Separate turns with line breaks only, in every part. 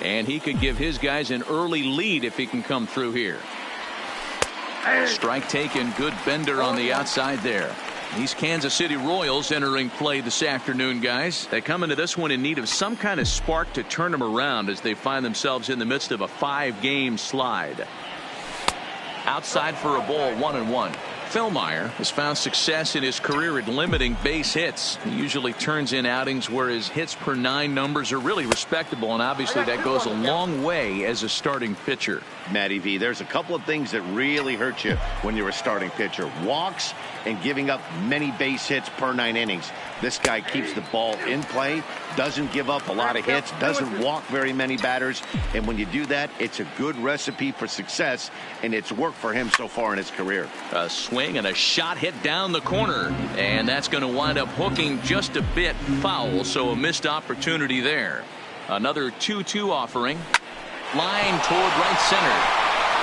And he could give his guys an early lead if he can come through here. Strike taken. Good bender on the outside there. These Kansas City Royals entering play this afternoon, guys. They come into this one in need of some kind of spark to turn them around as they find themselves in the midst of a 5-game slide. Outside for a ball, 1-1. Philmeyer has found success in his career at limiting base hits. He usually turns in outings where his hits per 9 numbers are really respectable, and obviously that goes a long way as a starting pitcher.
Matty V, there's a couple of things that really hurt you when you're a starting pitcher. Walks and giving up many base hits per 9 innings. This guy keeps the ball in play, doesn't give up a lot of hits, doesn't walk very many batters, and when you do that, it's a good recipe for success, and it's worked for him so far in his career.
A swing and a shot hit down the corner, and that's going to wind up hooking just a bit foul, so a missed opportunity there. Another 2-2 offering. Line toward right center.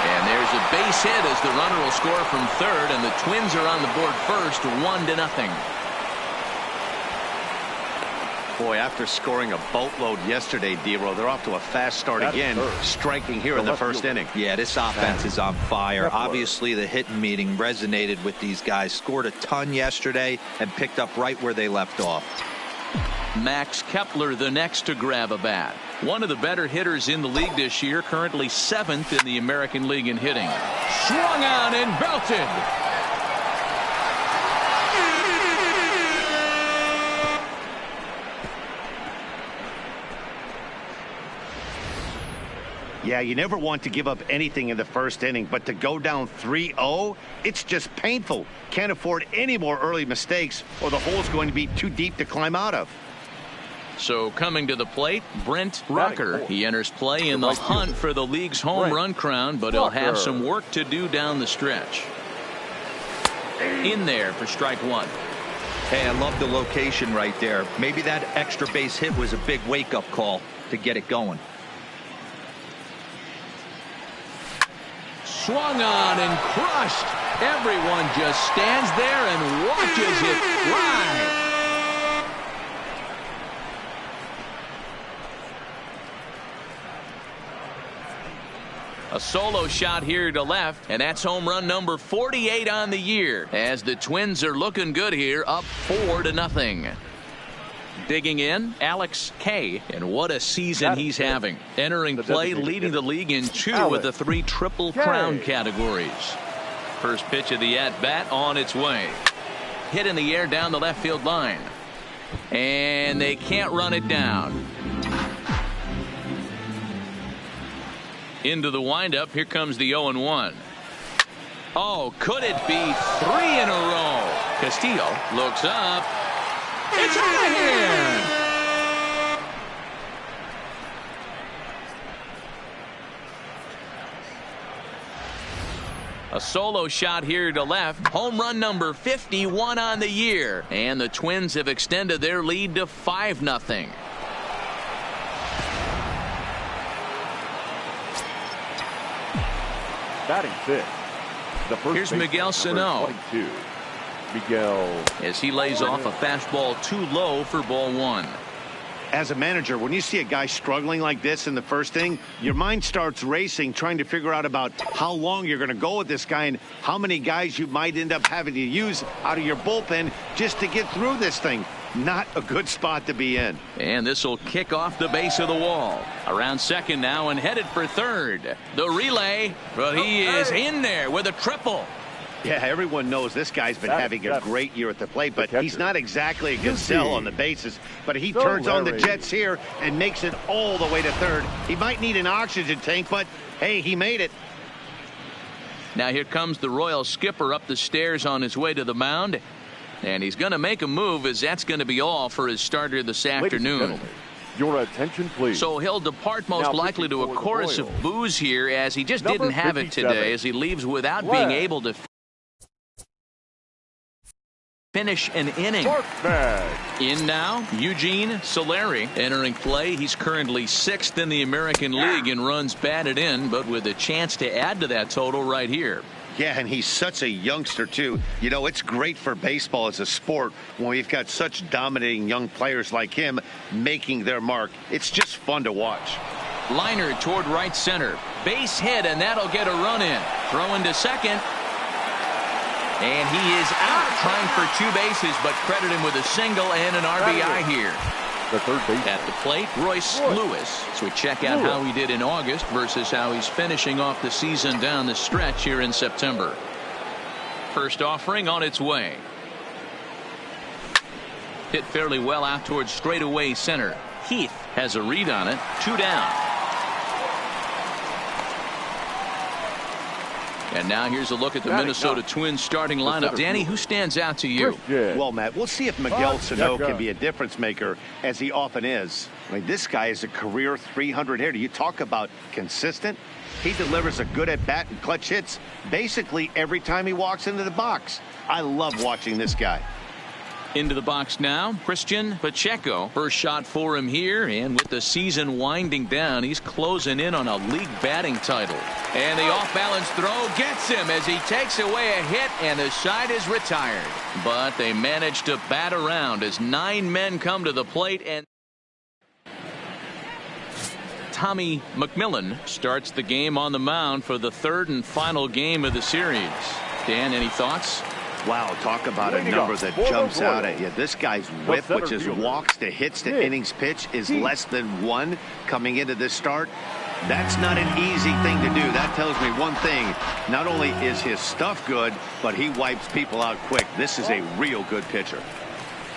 And there's a base hit as the runner will score from third, and the Twins are on the board first, 1-0.
Boy, after scoring a boatload yesterday, D-Row, they're off to a fast start again, striking here in the first inning.
Yeah, this offense is on fire. Obviously, the hitting meeting resonated with these guys. Scored a ton yesterday and picked up right where they left off.
Max Kepler the next to grab a bat. One of the better hitters in the league this year, currently 7th in the American League in hitting. Swung on and belted.
Yeah, you never want to give up anything in the first inning, but to go down 3-0, it's just painful. Can't afford any more early mistakes, or the hole's going to be too deep to climb out of.
So coming to the plate, Brent Rucker. He enters play in the hunt for the league's home run crown, but he'll have some work to do down the stretch. In there for strike 1.
Hey, I love the location right there. Maybe that extra base hit was a big wake-up call to get it going.
Swung on and crushed. Everyone just stands there and watches it fly. A solo shot here to left, and that's home run number 48 on the year, as the Twins are looking good here, up 4-0. Digging in, Alex K. And what a season he's having. Entering play, leading the league in 2 of the 3 Triple Crown categories. First pitch of the at-bat on its way. Hit in the air down the left field line. And they can't run it down. Into the windup. Here comes the 0-1. Oh, could it be 3 in a row? Castillo looks up. It's out of here. A solo shot here to left. Home run number 51 on the year. And the Twins have extended their lead to 5-0.
Batting 5th.
Here's Miguel Sano.
Miguel,
as he lays off a fastball too low for ball 1.
As a manager, when you see a guy struggling like this in the first inning, your mind starts racing, trying to figure out about how long you're going to go with this guy and how many guys you might end up having to use out of your bullpen just to get through this thing. Not a good spot to be in.
And this will kick off the base of the wall. Around second now and headed for third. The relay, but he is in there with a triple.
Yeah, everyone knows this guy's been having a great year at the plate, but he's not exactly a gazelle on the bases. But he turns on the jets here and makes it all the way to third. He might need an oxygen tank, but hey, he made it.
Now here comes the Royal skipper up the stairs on his way to the mound. And he's going to make a move, as that's going to be all for his starter this afternoon.
Your attention, please.
So he'll depart most likely to a chorus of boos here, as he just didn't have it today, as he leaves without being able to finish an inning. In now, Eugene Solari entering play. He's currently 6th in the American League in runs batted in, but with a chance to add to that total right here.
Yeah, and he's such a youngster, too. You know, it's great for baseball as a sport when we've got such dominating young players like him making their mark. It's just fun to watch.
Liner toward right center. Base hit, and that'll get a run in. Throw into second. And he is out trying for 2 bases, but credit him with a single and an RBI here.
The third base.
At the plate, Royce Lewis. So we check out how he did in August versus how he's finishing off the season down the stretch here in September. First offering on its way. Hit fairly well out towards straightaway center. Heath has a read on it. 2 down. And now here's a look at the Minnesota Twins starting lineup. Danny, who stands out to you?
Well, Matt, we'll see if Miguel Sano can be a difference maker, as he often is. I mean, this guy is a career 300 hitter. You talk about consistent. He delivers a good at-bat and clutch hits basically every time he walks into the box. I love watching this guy.
Into the box now, Christian Pacheco. First shot for him here, and with the season winding down, he's closing in on a league batting title. And the off-balance throw gets him as he takes away a hit, and the side is retired. But they manage to bat around as 9 men come to the plate, and Tommy McMillan starts the game on the mound for the 3rd and final game of the series. Dan, any thoughts?
Wow, talk about a number that jumps out at you. This guy's whip, which is walks to hits to innings pitch, is less than 1 coming into this start. That's not an easy thing to do. That tells me one thing. Not only is his stuff good, but he wipes people out quick. This is a real good pitcher.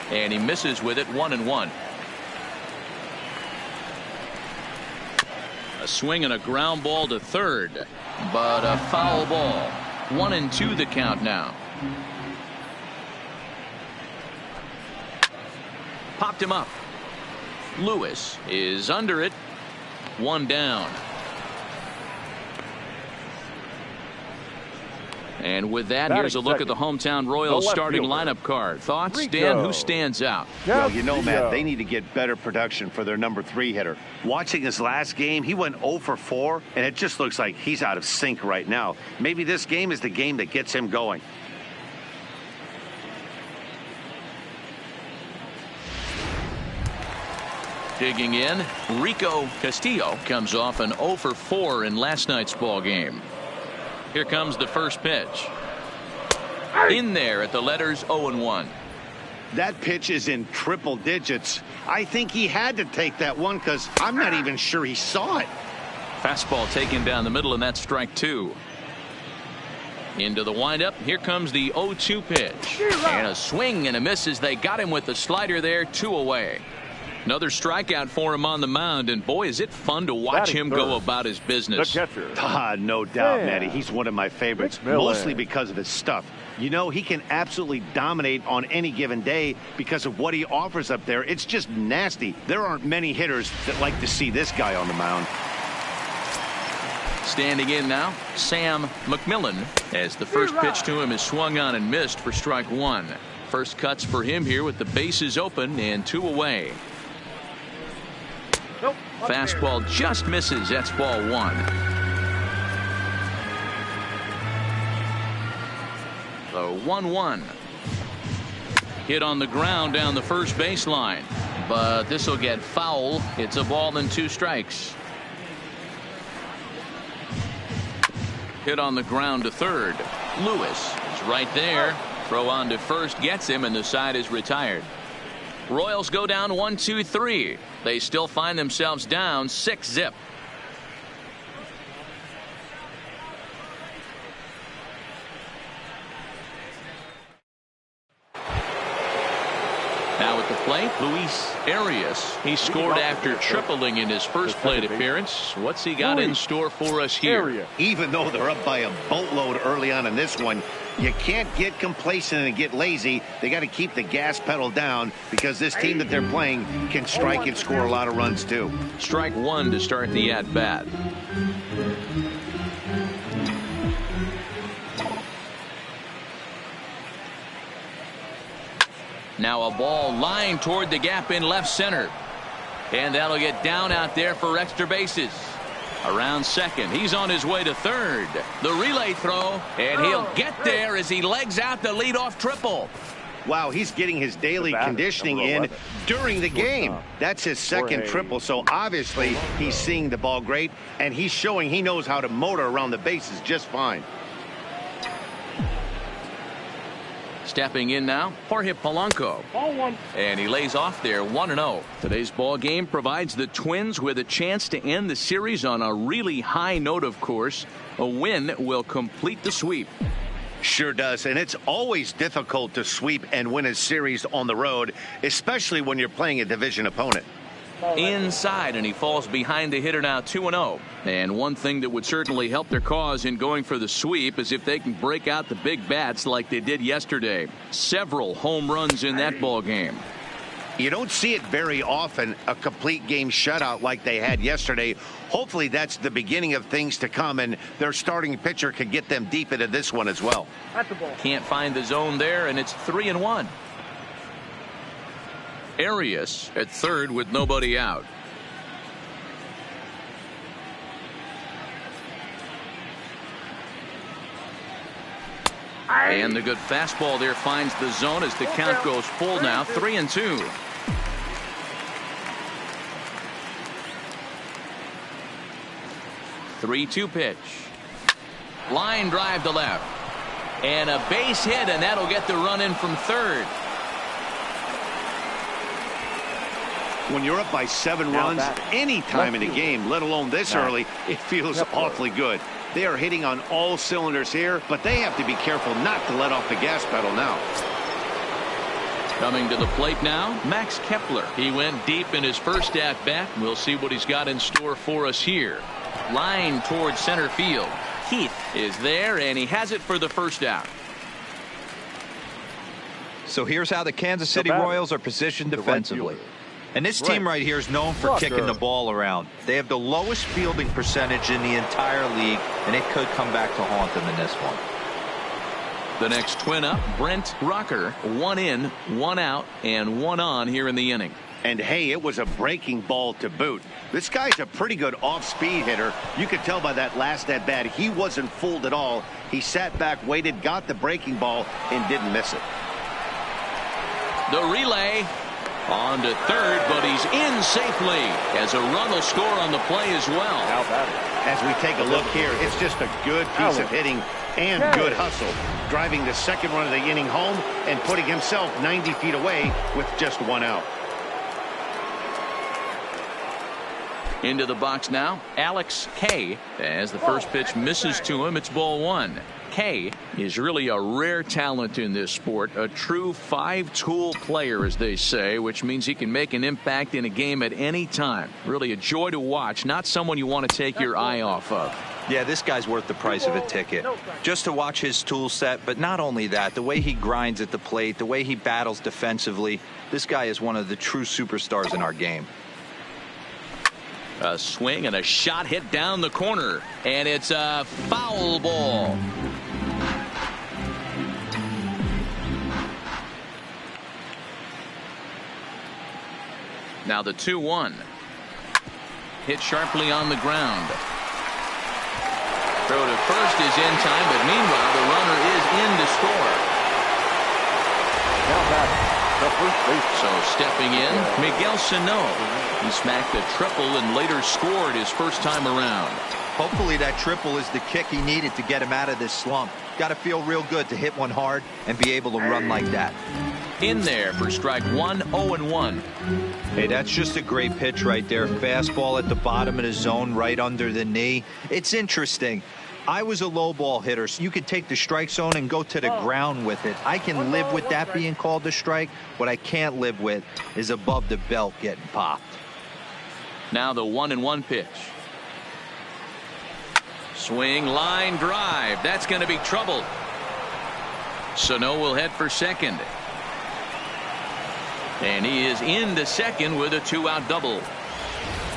And he misses with it. 1-1. A swing and a ground ball to third, but a foul ball. 1-2 the count now. Popped him up. Lewis is under it. 1 down. And with that, here's a look at the hometown Royals starting lineup card. Thoughts, Dan? Who stands out?
Well, you know, Matt, they need to get better production for their number 3 hitter. Watching his last game, he went 0 for 4, and it just looks like he's out of sync right now. Maybe this game is the game that gets him going.
Digging in, Rico Castillo comes off an 0 for 4 in last night's ball game. Here comes the first pitch. In there at the letters 0-1.
That pitch is in triple digits. I think he had to take that one because I'm not even sure he saw it.
Fastball taken down the middle, and that's strike 2. Into the windup. Here comes the 0-2 pitch. And a swing and a miss as they got him with the slider there. 2 away. Another strikeout for him on the mound, and boy, is it fun to watch him go about his business.
No doubt, Matty. He's one of my favorites, mostly because of his stuff. You know, he can absolutely dominate on any given day because of what he offers up there. It's just nasty. There aren't many hitters that like to see this guy on the mound.
Standing in now, Sam McMillan, as the first pitch to him is swung on and missed for strike 1. First cuts for him here with the bases open and 2 away. Fastball just misses. That's ball 1. The 1-1. Hit on the ground down the first baseline, but this will get foul. It's a ball and 2 strikes. Hit on the ground to third. Lewis is right there. Throw on to first gets him, and the side is retired. Royals go down 1-2-3. They still find themselves down 6-0. Now at the plate, Luis Arias. He scored after tripling in his first plate appearance. What's he got in store for us here?
Even though they're up by a boatload early on in this one, you can't get complacent and get lazy. They got to keep the gas pedal down because this team that they're playing can strike and score a lot of runs too.
Strike 1 to start the at-bat. Now a ball lined toward the gap in left center. And that'll get down out there for extra bases. Around second. He's on his way to third. The relay throw, and he'll get there as he legs out the leadoff triple.
Wow, he's getting his daily conditioning in during the game. That's his second triple, so obviously he's seeing the ball great, and he's showing he knows how to motor around the bases just fine.
Stepping in now, Jorge Polanco. And he lays off there 1-0. Today's ball game provides the Twins with a chance to end the series on a really high note, of course. A win will complete the sweep.
Sure does, and it's always difficult to sweep and win a series on the road, especially when you're playing a division opponent.
Inside, and he falls behind the hitter now 2-0. And one thing that would certainly help their cause in going for the sweep is if they can break out the big bats like they did yesterday. Several home runs in that ball game.
You don't see it very often, a complete game shutout like they had yesterday. Hopefully that's the beginning of things to come, and their starting pitcher could get them deep into this one as well.
Can't find the zone there, and it's 3-1. Arias at third with nobody out. And the good fastball there finds the zone as the count goes full now, 3-2. Three-two pitch. Line drive to left. And a base hit, and that'll get the run in from third.
When you're up by 7 runs any time in a game, let alone this early, it feels awfully good. They are hitting on all cylinders here, but they have to be careful not to let off the gas pedal now.
Coming to the plate now, Max Kepler. He went deep in his first at-bat. We'll see what he's got in store for us here. Line towards center field. Keith is there, and he has it for the first out.
So here's how the Kansas City Royals are positioned defensively. And this team right here is known for kicking the ball around. They have the lowest fielding percentage in the entire league, and it could come back to haunt them in this one.
The next Twin up, Brent Rocker. 1 in, 1 out, and 1 on here in the inning.
And hey, it was a breaking ball to boot. This guy's a pretty good off-speed hitter. You could tell by that last at-bat he wasn't fooled at all. He sat back, waited, got the breaking ball, and didn't miss it.
The relay. On to third, but he's in safely as a run will score on the play as well.
As we take a look here, it's just a good piece of hitting and good hustle. Driving the second run of the inning home and putting himself 90 feet away with just 1 out.
Into the box now, Alex K. As the first pitch misses to him, it's ball 1. K is really a rare talent in this sport, a true 5-tool player, as they say, which means he can make an impact in a game at any time. Really a joy to watch, not someone you want to take your eye off of.
Yeah, this guy's worth the price of a ticket. Just to watch his tool set, but not only that, the way he grinds at the plate, the way he battles defensively, this guy is one of the true superstars in our game.
A swing and a shot hit down the corner, and it's a foul ball. Now the 2-1. Hit sharply on the ground. Throw to first is in time, but meanwhile the runner is in to score. So stepping in, Miguel Sano. He smacked a triple and later scored his first time around.
Hopefully that triple is the kick he needed to get him out of this slump. Got to feel real good to hit one hard and be able to run like that.
In there for strike 1, 0-1.
Hey, that's just a great pitch right there. Fastball at the bottom of the zone, right under the knee. It's interesting. I was a low ball hitter, so you could take the strike zone and go to the ground with it. I can live with that being called a strike. What I can't live with is above the belt getting popped.
Now the 1-1 pitch. Swing, line drive. That's going to be trouble. Sano will head for second. And he is into second with a 2-out double.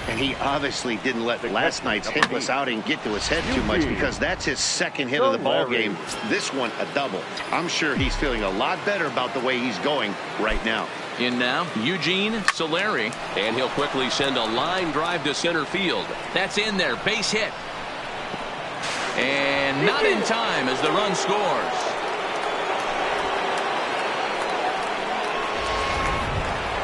And he obviously didn't let last night's hitless outing get to his head too much, because that's his second hit of the ball game. This one a double. I'm sure he's feeling a lot better about the way he's going right now.
In now, Eugene Solari, and he'll quickly send a line drive to center field. That's in there, base hit. And not in time as the run scores.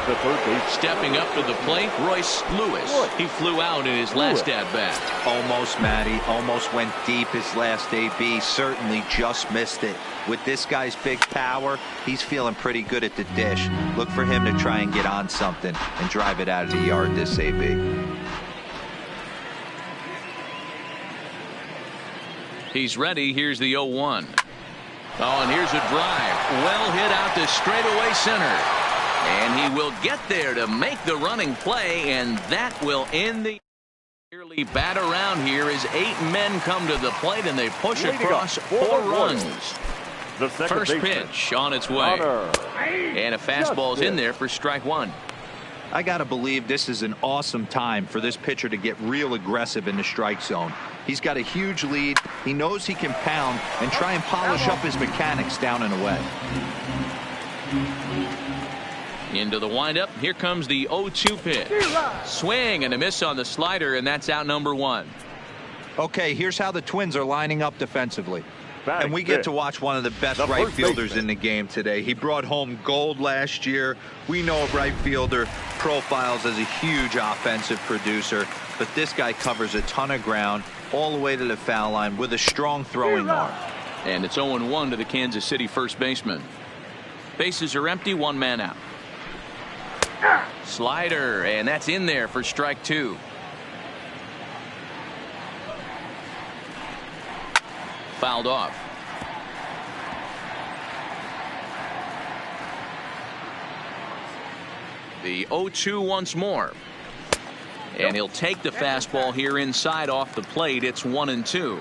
the third base.
Stepping up to the plate, Royce Lewis. He flew out in his last at-bat.
Almost, Matty. Almost went deep his last AB. Certainly just missed it. With this guy's big power, he's feeling pretty good at the dish. Look for him to try and get on something and drive it out of the yard this AB.
He's ready. Here's the 0-1. Oh, and here's a drive. Well hit out to straightaway center. And he will get there to make the running play, and that will end the early bat around here as 8 men come to the plate, and they push across 4 runs. First pitch on its way. And a fastball's in there for strike 1.
I got to believe this is an awesome time for this pitcher to get real aggressive in the strike zone. He's got a huge lead. He knows he can pound and try and polish up his mechanics down and away.
Into the windup. Here comes the 0-2 pitch. Swing and a miss on the slider, and that's out number 1.
Okay, here's how the Twins are lining up defensively. And we
get
get to watch one of the best right fielders in the game today. He brought home gold last year. We know a right fielder profiles as a huge offensive producer, but this guy covers a ton of ground all the way to the foul line with a strong throwing arm.
And it's 0-1 to the Kansas City first baseman. Bases are empty, 1 man out. Slider, and that's in there for strike 2. Fouled off. The 0-2 once more. And he'll take the fastball here inside off the plate. It's 1-2.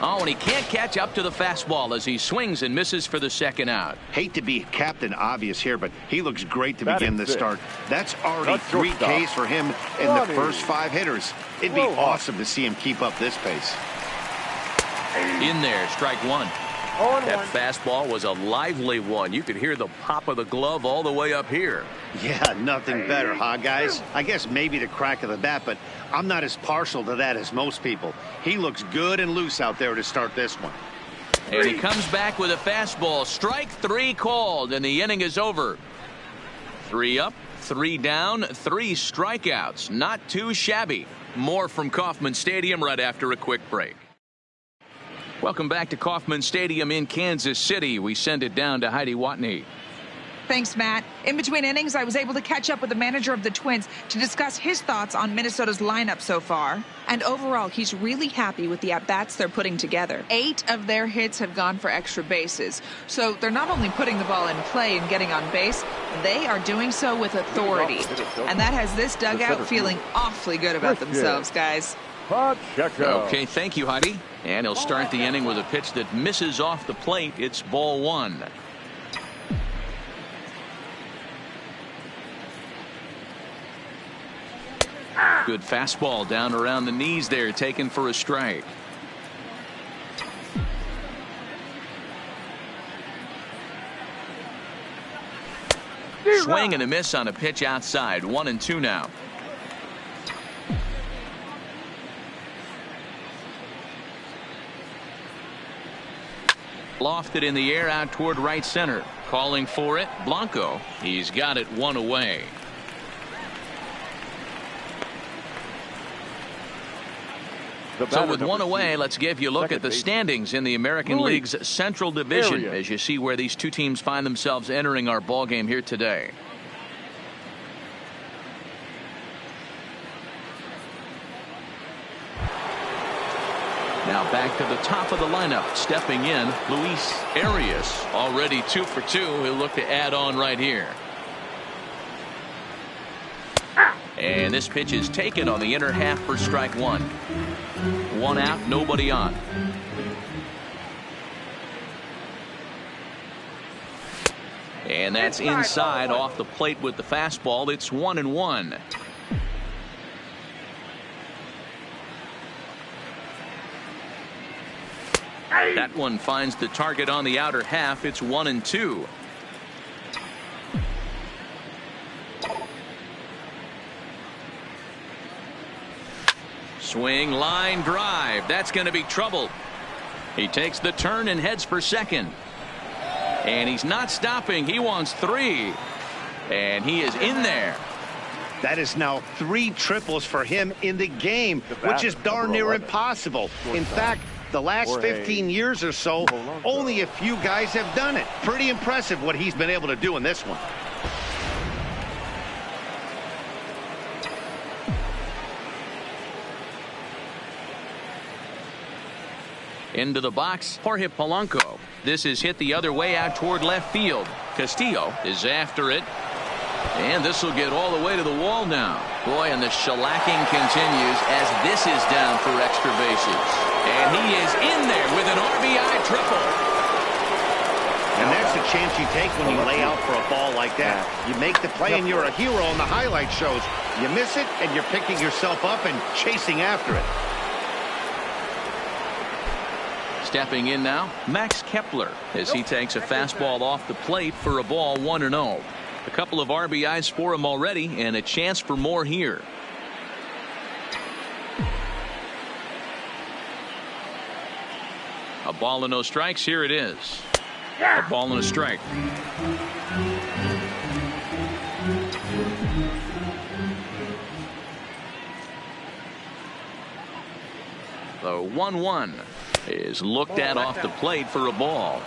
Oh, and he can't catch up to the fastball as he swings and misses for the second out.
Hate to be Captain Obvious here, but he looks great to begin the start. That's already 3 Ks for him in the first 5 hitters. It'd be awesome to see him keep up this pace.
In there, strike 1. That fastball was a lively one. You could hear the pop of the glove all the way up here.
Yeah, nothing better, huh, guys? I guess maybe the crack of the bat, but I'm not as partial to that as most people. He looks good and loose out there to start this one.
And he comes back with a fastball. Strike 3 called, and the inning is over. 3 up, 3 down, 3 strikeouts. Not too shabby. More from Kauffman Stadium right after a quick break. Welcome back to Kauffman Stadium in Kansas City. We send it down to Heidi Watney.
Thanks, Matt. In between innings, I was able to catch up with the manager of the Twins to discuss his thoughts on Minnesota's lineup so far. And overall, he's really happy with the at-bats they're putting together. 8 of their hits have gone for extra bases. So they're not only putting the ball in play and getting on base, they are doing so with authority. And that has this dugout feeling awfully good about themselves, guys.
Okay, thank you, Heidi. And he'll start the inning with a pitch that misses off the plate. It's ball 1. Good fastball down around the knees there, taken for a strike. Swing and a miss on a pitch outside. 1-2 now. Lofted in the air out toward right center. Calling for it, Blanco. He's got it 1 away. So with 1 away, let's give you a look at the standings in the American League's Central Division as you see where these 2 teams find themselves entering our ball game here today. Now back to the top of the lineup. Stepping in, Luis Arias, already 2 for 2. He'll look to add on right here. And this pitch is taken on the inner half for strike 1. 1 out, nobody on. And that's inside off the plate with the fastball. It's 1-1. That one finds the target on the outer half. It's 1-2. Swing, line drive. That's going to be trouble. He takes the turn and heads for second. And he's not stopping. He wants 3. And he is in there.
That is now 3 triples for him in the game, which is darn near impossible. In fact, the last 15 years or so, only a few guys have done it. Pretty impressive what he's been able to do in this one.
Into the box, Jorge Polanco. This is hit the other way out toward left field. Castillo is after it. And this will get all the way to the wall now. Boy, and the shellacking continues as this is down for extra bases. And he is in there with an RBI triple.
And that's the chance you take when you lay out for a ball like that. You make the play and you're a hero on the highlight shows. You miss it and you're picking yourself up and chasing after it.
Stepping in now, Max Kepler, as he takes a fastball off the plate for a ball 1-0. A couple of RBIs for him already and a chance for more here. A ball and no strikes. Here it is. A ball and a strike. The 1-1 is looked at off the plate for a ball.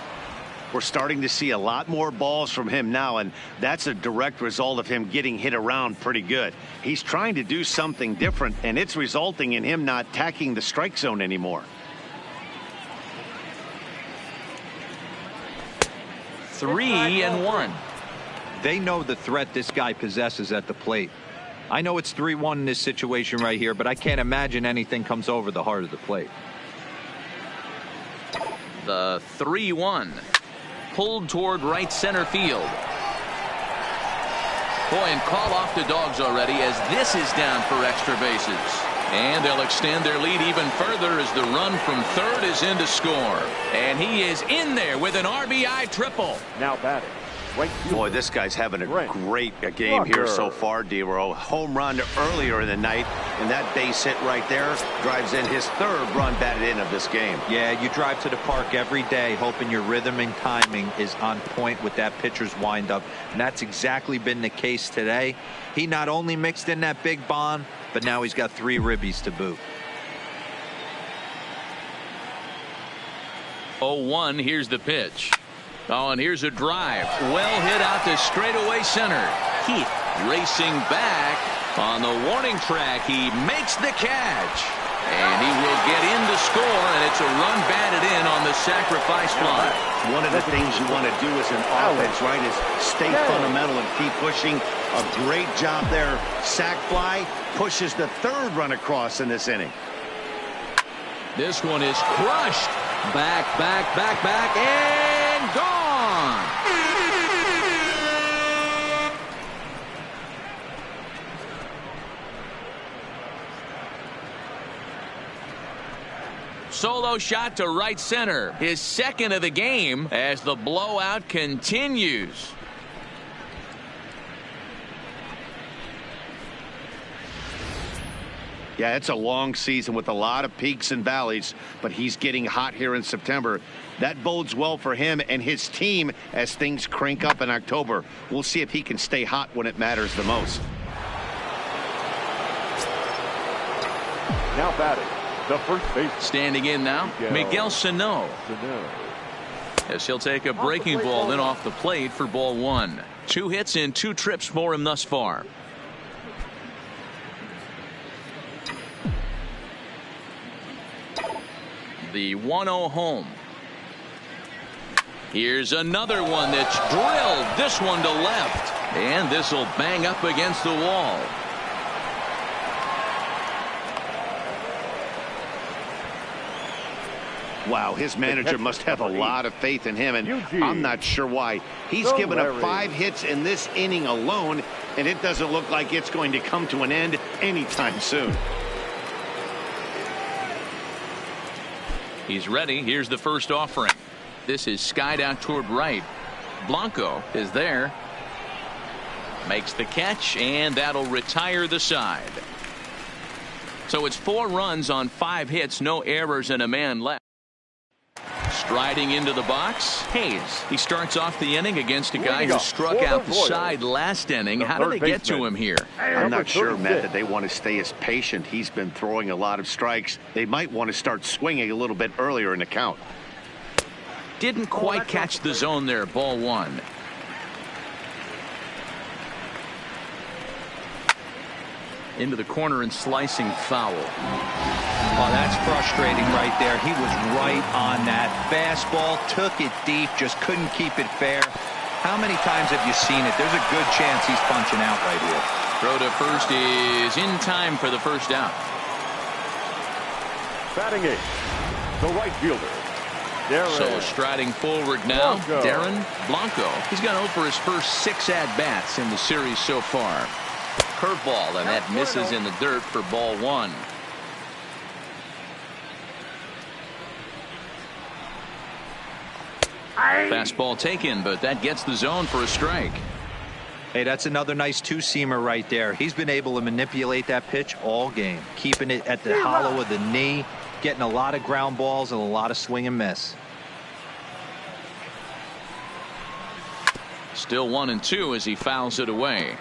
We're starting to see a lot more balls from him now, and that's a direct result of him getting hit around pretty good. He's trying to do something different, and it's resulting in him not tacking the strike zone anymore.
3-1.
They know the threat this guy possesses at the plate. I know it's 3-1 in this situation right here, but I can't imagine anything comes over the heart of the plate.
The 3-1. Pulled toward right center field. Boy, and call off the Dogs already as this is down for extra bases. And they'll extend their lead even further as the run from third is in to score. And he is in there with an RBI triple.
Now batting.
Boy, this guy's having a great game here so far, D-Row. Home run earlier in the night, and that base hit right there drives in his 3rd run batted in of this game.
Yeah, you drive to the park every day hoping your rhythm and timing is on point with that pitcher's windup, and that's exactly been the case today. He not only mixed in that big bomb, but now he's got 3 ribbies to boot.
0-1, here's the pitch. Oh, and here's a drive. Well hit out to straightaway center. Heath racing back on the warning track. He makes the catch. And he will get in to score, and it's a run batted in on the sacrifice fly.
One of the things you want to do as an offense, right, is stay fundamental and keep pushing. A great job there. Sac fly pushes the 3rd run across in this inning.
This one is crushed. Back, and gone. Solo shot to right center. His 2nd of the game as the blowout continues.
Yeah, it's a long season with a lot of peaks and valleys, but he's getting hot here in September. That bodes well for him and his team as things crank up in October. We'll see if he can stay hot when it matters the most.
Now batting, the first base.
Standing in now, Miguel Sano. As he'll take a breaking ball in off the plate for ball 1. 2 hits in 2 trips for him thus far. The 1-0 home. Here's another one that's drilled. This one to left. And this will bang up against the wall.
Wow, his manager must have a lot of faith in him, and I'm not sure why. He's given up 5 hits in this inning alone, and it doesn't look like it's going to come to an end anytime soon.
He's ready. Here's the first offering. This is skied out toward right. Blanco is there. Makes the catch, and that'll retire the side. So it's 4 runs on 5 hits, no errors, and a man left. Striding into the box, Hayes. He starts off the inning against a guy who struck out the side last inning. How do they get to him here?
I'm not sure, Matt, that they want to stay as patient. He's been throwing a lot of strikes. They might want to start swinging a little bit earlier in the count.
Didn't quite catch the zone there. Ball one. Into the corner and slicing foul.
Oh, that's frustrating right there. He was right on that. Fastball, took it deep, just couldn't keep it fair. How many times have you seen it? There's a good chance he's punching out right here.
Throw to first is in time for the first out.
Batting eighth, the right fielder, Darren.
So striding forward now,
Blanco.
Darren Blanco. He's gone over his first 6 at-bats in the series so far. Curveball, and that misses in the dirt for ball one. Fastball taken, but that gets the zone for a strike.
Hey, that's another nice two-seamer right there. He's been able to manipulate that pitch all game, keeping it at the hollow of the knee, getting a lot of ground balls and a lot of swing and miss.
Still 1-2 as he fouls it away.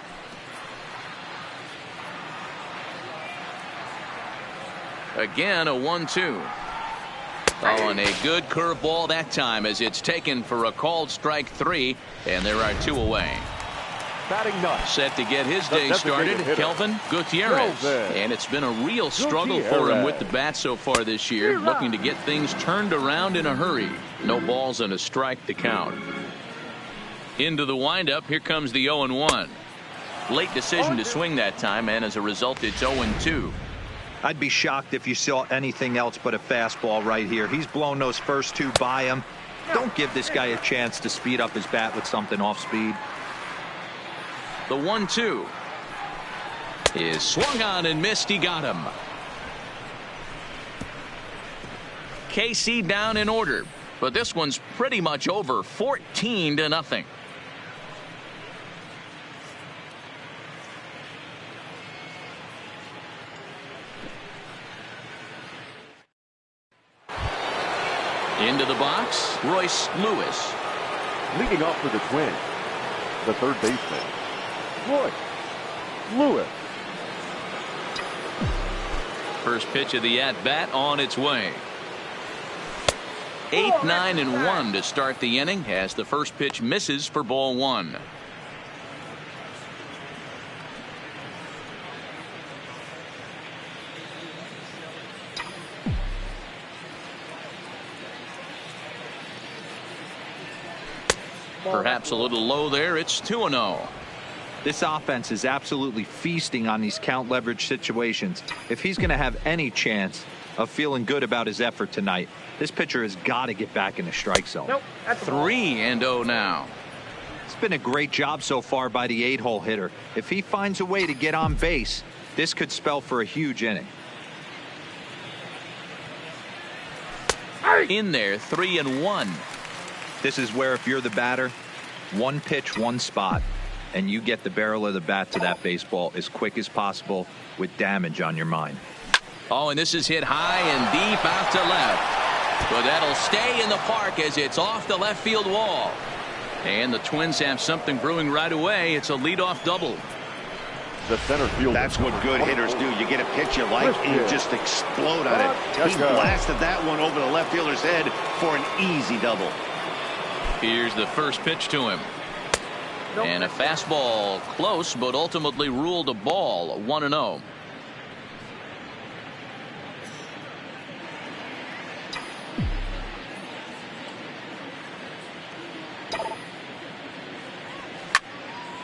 Again, a 1-2. Oh, and a good curveball that time as it's taken for a called strike 3, and there are 2 away.
Batting ninth,
Set to get his day started, Kelvin Gutierrez. And it's been a real struggle for him with the bat so far this year, looking to get things turned around in a hurry. No balls and a strike to count. Into the windup, here comes the 0-1. Late decision to swing that time, and as a result, it's 0-2.
I'd be shocked if you saw anything else but a fastball right here. He's blown those first 2 by him. Don't give this guy a chance to speed up his bat with something off speed.
The 1-2 is swung on and missed. He got him. KC down in order, but this one's pretty much over, 14-0. Into the box, Royce Lewis.
leading off for the Twins, the third baseman, Royce Lewis.
First pitch of the at-bat on its way. 8, 9, and 1 to start the inning as the first pitch misses for ball one. Perhaps a little low there. It's 2-0.
This offense is absolutely feasting on these count leverage situations. If he's going to have any chance of feeling good about his effort tonight, this pitcher has got to get back in the strike zone.
3-0 now.
It's been a great job so far by the 8-hole hitter. If he finds a way to get on base, this could spell for a huge inning.
In there, 3-1.
This is where, if you're the batter, one pitch, one spot, and you get the barrel of the bat to that baseball as quick as possible with damage on your mind.
Oh, and this is hit high and deep out to left. But that'll stay in the park as it's off the left field wall. And the Twins have something brewing right away. It's a leadoff double.
The center field.
That's what good hitters do. You get a pitch you like and you just explode on it. He blasted that one over the left fielder's head for an easy double.
Here's the first pitch to him. And a fastball close, but ultimately ruled a ball. 1-0.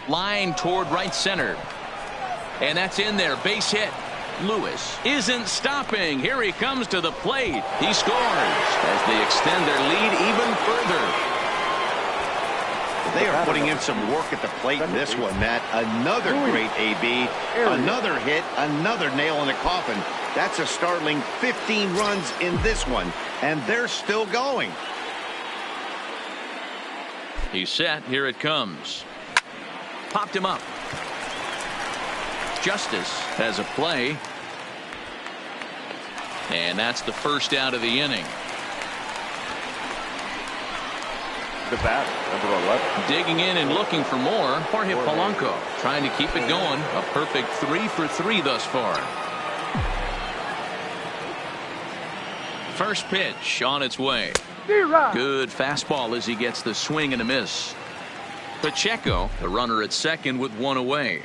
Line toward right center. And that's in there. Base hit. Lewis isn't stopping. Here he comes to the plate. He scores as they extend their lead even further.
They are putting in some work at the plate in this one, Matt. Another great AB, another hit, another nail in the coffin. That's a startling 15 runs in this one, and they're still going.
He's set. Here it comes. Popped him up. Justice has a play. And that's the first out of the inning.
The batter, number 11.
Digging in and looking for more, Jorge Polanco trying to keep it going. A perfect 3 for 3 thus far. First pitch on its way. Good fastball as he gets the swing and a miss. Pacheco, the runner at second with one away.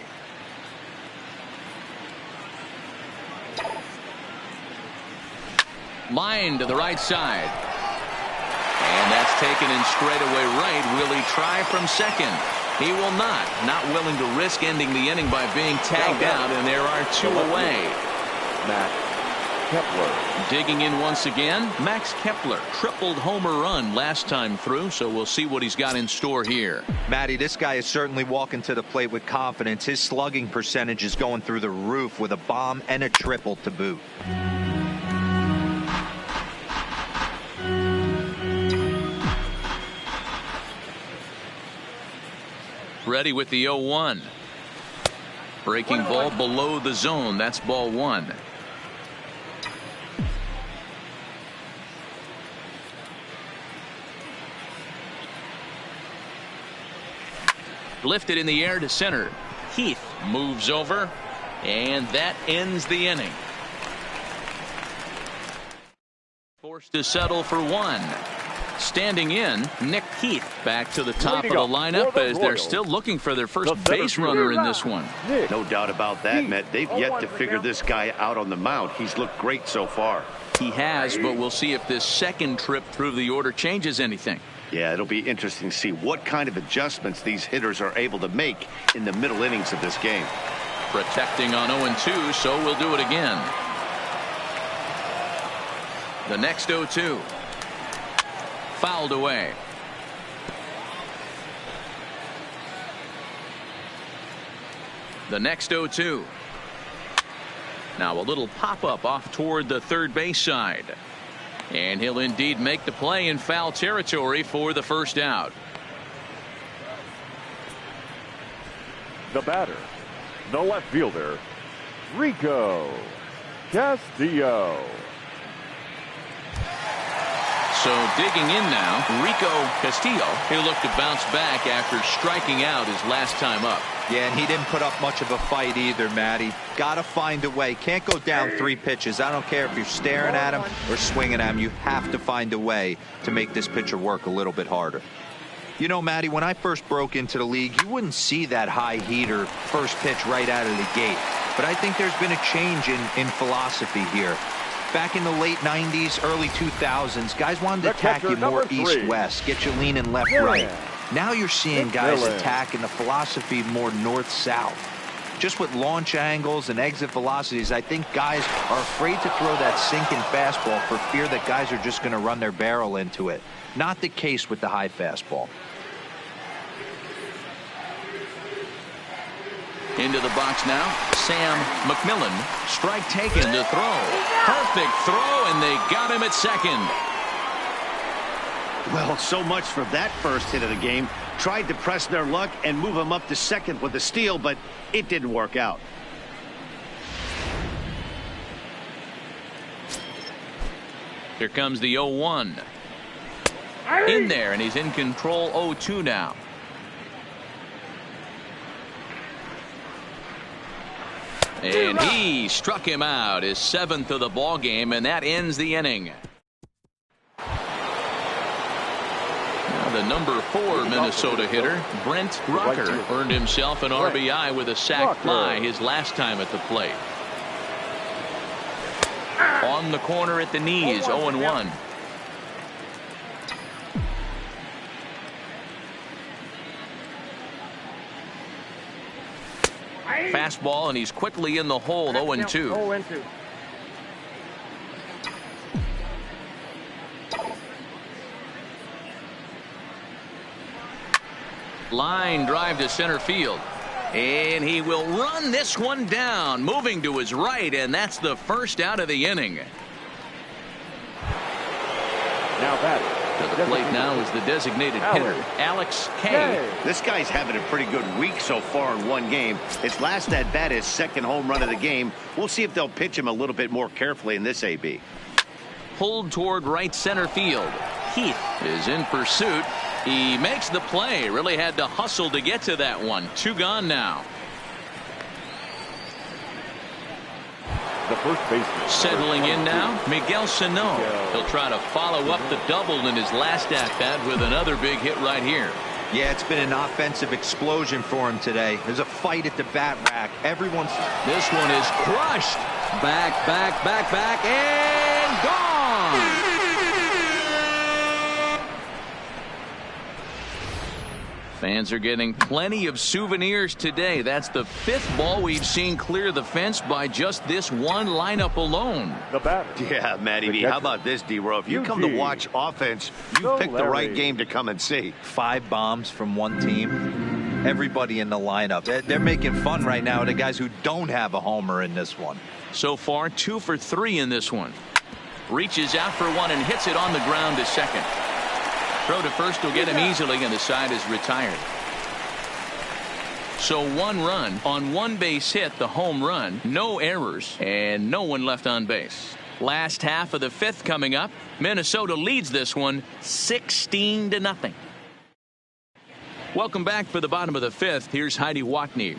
Line to the right side. And that's taken in straightaway right. Will he try from second? He will not. Not willing to risk ending the inning by being tagged out, and there are 2 away.
Max Kepler.
Digging in once again, Max Kepler. Tripled homer run last time through, so we'll see what he's got in store here.
Matty, this guy is certainly walking to the plate with confidence. His slugging percentage is going through the roof with a bomb and a triple to boot.
Ready with the 0-1. Breaking ball below the zone. That's ball 1. Lifted in the air to center. Heath moves over, and that ends the inning. Forced to settle for 1. Standing in, Nick Heath back to the top of the lineup as they're still looking for their first base runner in this one.
No doubt about that, Matt. They've yet to figure this guy out on the mound. He's looked great so far.
He has, but we'll see if this second trip through the order changes anything.
Yeah, it'll be interesting to see what kind of adjustments these hitters are able to make in the middle innings of this game.
Protecting on 0-2, so we'll do it again. The next 0-2. Fouled away. The next 0-2. Now a little pop-up off toward the third base side. And he'll indeed make the play in foul territory for the first out.
The batter, the left fielder, Rico Castillo.
So digging in now, Rico Castillo. He'll look to bounce back after striking out his last time up.
Yeah, and he didn't put up much of a fight either, Matty. Got to find a way. Can't go down 3 pitches. I don't care if you're staring at him or swinging at him. You have to find a way to make this pitcher work a little bit harder. You know, Matty, when I first broke into the league, you wouldn't see that high heater first pitch right out of the gate. But I think there's been a change in philosophy here. Back in the late 90s, early 2000s, guys wanted to attack you more east-west, get you leaning left-right. Now you're seeing guys attack in the philosophy more north-south. Just with launch angles and exit velocities, I think guys are afraid to throw that sinking fastball for fear that guys are just going to run their barrel into it. Not the case with the high fastball.
Into the box now, Sam McMillan. Strike taken to throw. Perfect throw, and they got him at second.
Well, so much for that first hit of the game. Tried to press their luck and move him up to second with a steal, but it didn't work out.
Here comes the 0-1. In there, and he's in control. 0-2 now. And he struck him out, his 7th of the ball game, and that ends the inning. Now the number 4 Minnesota hitter, Brent Rucker, earned himself an RBI with a sac fly his last time at the plate. On the corner at the knees, 0-1. Fastball, and he's quickly in the hole. 0-2. Line drive to center field, and he will run this one down, moving to his right, and that's the first out of the inning.
Now batting.
To the plate now is the designated hitter, Alex Kay.
This guy's having a pretty good week so far in one game. His last at bat, his second home run of the game. We'll see if they'll pitch him a little bit more carefully in this AB.
Pulled toward right center field. Heath is in pursuit, He makes the play. Really had to hustle to get to that one. 2 gone now.
The first baseman.
Settling in now, Miguel Sano. He'll try to follow up the double in his last at-bat with another big hit right here.
Yeah, it's been an offensive explosion for him today. There's a fight at the bat rack.
This one is crushed. Back, and gone. Fans are getting plenty of souvenirs today. That's the 5th ball we've seen clear the fence by just this one lineup alone.
The batter.
Yeah, Matty B. How about this, D-Row? If you come to watch offense, you picked the right game to come and see.
5 bombs from one team. Everybody in the lineup. They're making fun right now of the guys who don't have a homer in this one.
So far, 2 for 3 in this one. Reaches out for one and hits it on the ground to second. Throw to first will get him easily, and the side is retired. So 1 run on 1 base hit, the home run, no errors, and no one left on base. Last half of the 5th coming up. Minnesota leads this one 16-0. Welcome back for the bottom of the 5th. Here's Heidi Watney.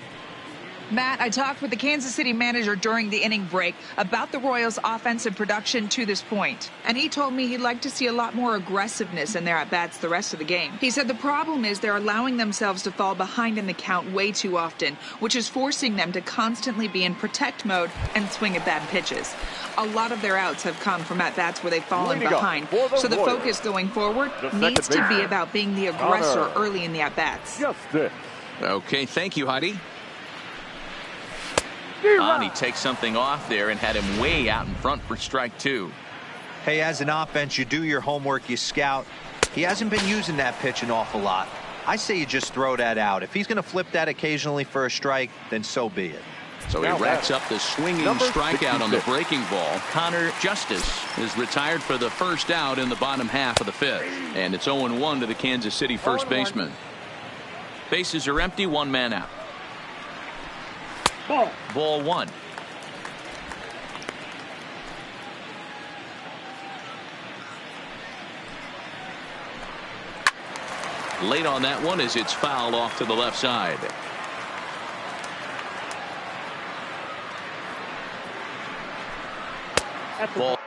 Matt, I talked with the Kansas City manager during the inning break about the Royals' offensive production to this point. And he told me he'd like to see a lot more aggressiveness in their at-bats the rest of the game. He said the problem is they're allowing themselves to fall behind in the count way too often, which is forcing them to constantly be in protect mode and swing at bad pitches. A lot of their outs have come from at-bats where they've fallen behind. So the focus going forward needs to be about being the aggressor early in the at-bats.
Okay, thank you, Heidi. He takes something off there and had him way out in front for strike 2.
Hey, as an offense, you do your homework, you scout. He hasn't been using that pitch an awful lot. I say you just throw that out. If he's going to flip that occasionally for a strike, then so be it.
So he racks up the swinging strikeout on the breaking ball. Connor Justice is retired for the first out in the bottom half of the 5th. And it's 0-1 to the Kansas City first baseman. Bases are empty, 1 man out. Ball 1. Late on that one as it's fouled off to the left side. Ball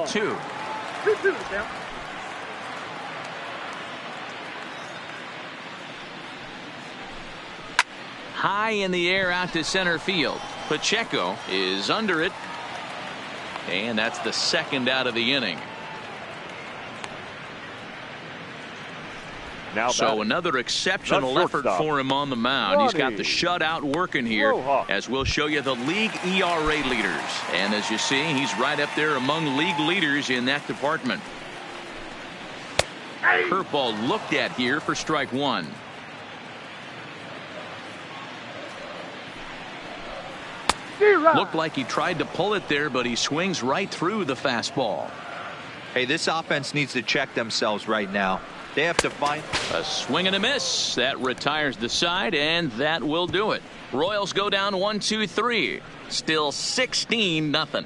ball 2. High in the air out to center field. Pacheco is under it. And that's the second out of the inning. So another exceptional effort for him on the mound. He's got the shutout working here, as we'll show you the league ERA leaders. And as you see, he's right up there among league leaders in that department. Curveball looked at here for strike 1. Looked like he tried to pull it there, but he swings right through the fastball.
Hey, this offense needs to check themselves right now. They have to find
a swing and a miss. That retires the side, and that will do it. Royals go down 1-2-3. Still 16-0.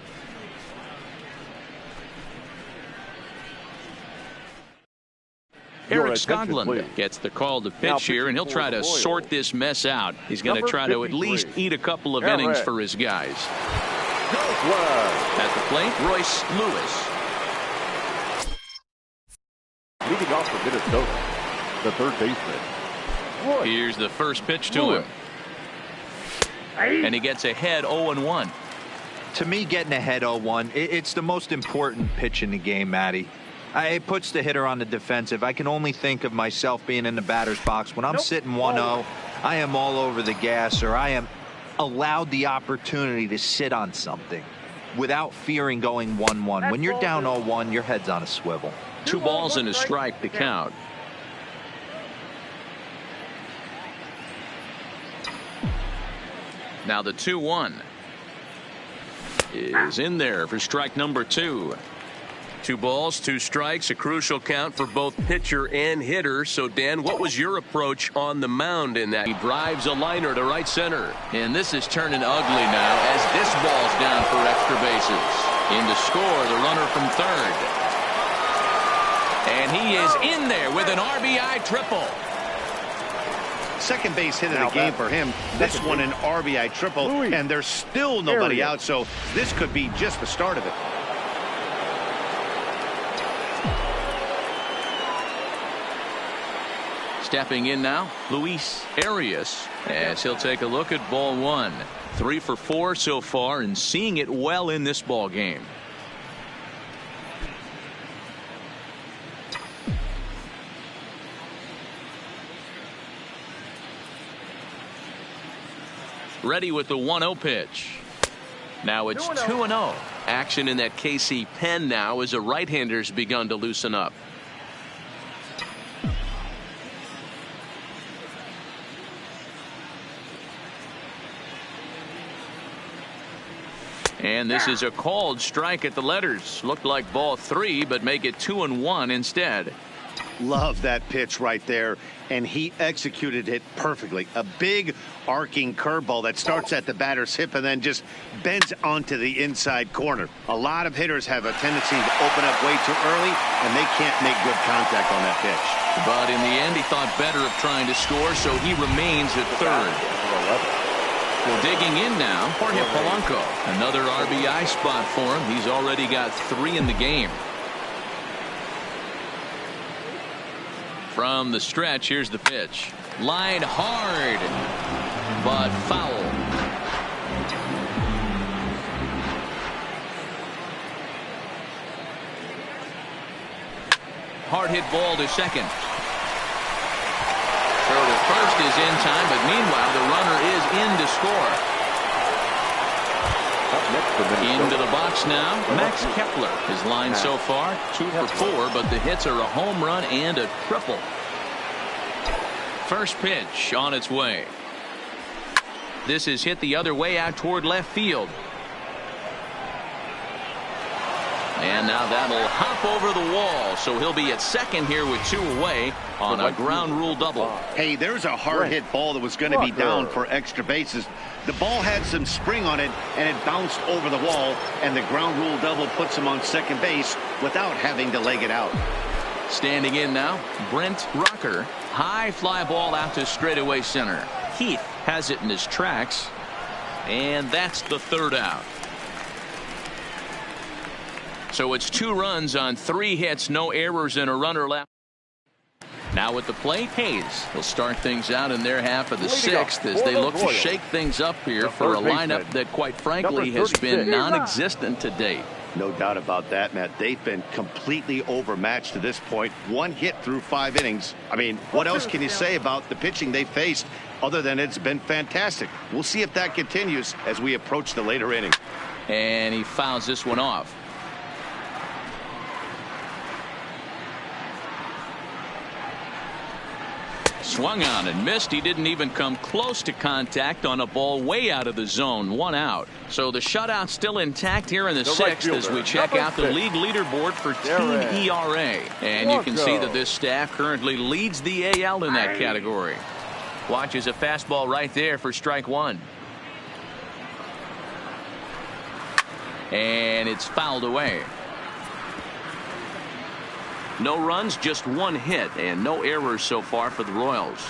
Eric Skoglund gets the call to pitch here, and he'll try to sort this mess out. He's going to try to at least eat a couple of innings for his guys. At the plate, Royce Lewis.
Leading off for Minnesota, the third baseman.
Here's the first pitch to him. And he gets ahead 0-1.
To me, getting ahead 0-1, it's the most important pitch in the game, Matty. It puts the hitter on the defensive. I can only think of myself being in the batter's box. When I'm sitting 1-0, I am all over the gas, or I am allowed the opportunity to sit on something without fearing going 1-1. When you're down 0-1, your head's on a swivel.
2 balls and a strike to count. Now the 2-1 is in there for strike number 2. 2 balls, 2 strikes, a crucial count for both pitcher and hitter. So, Dan, what was your approach on the mound in that? He drives a liner to right center. And this is turning ugly now as this ball's down for extra bases. In to score, the runner from third. And he is in there with an RBI triple.
Second base hit of the game for him. This one an RBI triple, and there's still nobody out, so this could be just the start of it.
Stepping in now, Luis Arias, as he'll take a look at ball 1. 3 for 4 so far, and seeing it well in this ball game. Ready with the 1-0 pitch. Now it's 2-0. Action in that KC pen now as a right-hander's begun to loosen up. And this is a called strike at the letters. Looked like ball 3, but make it 2-1 instead.
Love that pitch right there, and he executed it perfectly. A big arcing curveball that starts at the batter's hip and then just bends onto the inside corner. A lot of hitters have a tendency to open up way too early, and they can't make good contact on that pitch.
But in the end, he thought better of trying to score, so he remains at third. Digging in now, Jorge Polanco. Another RBI spot for him. He's already got 3 in the game. From the stretch, here's the pitch. Line hard, but foul. Hard hit ball to second. Throw to first is in time, but meanwhile the runner is in to score. Into the box now, Max Kepler. His line so far, 2 for 4, but the hits are a home run and a triple. First pitch on its way. This is hit the other way out toward left field. And now that'll hop over the wall, so he'll be at second here with 2 away on a ground rule double.
Hey, there's a hard hit ball that was going to be down for extra bases. The ball had some spring on it, and it bounced over the wall, and the ground rule double puts him on second base without having to leg it out.
Standing in now, Brent Rocker. High fly ball out to straightaway center. Heath has it in his tracks, and that's the third out. So it's 2 runs on 3 hits, no errors, and a runner left. Now with the plate, Hayes will start things out in their half of the 6th as they look to shake things up here for a lineup that, quite frankly, has been non-existent to date.
No doubt about that, Matt. They've been completely overmatched to this point. 1 hit through 5 innings. I mean, what else can you say about the pitching they faced other than it's been fantastic? We'll see if that continues as we approach the later innings.
And he fouls this one off. Swung on and missed. He didn't even come close to contact on a ball way out of the zone. 1 out. So the shutout still intact here in the 6th as we check out the league leaderboard for team ERA. And you can see that this staff currently leads the AL in that category. Watches a fastball right there for strike 1. And it's fouled away. No runs, just 1 hit, and no errors so far for the Royals.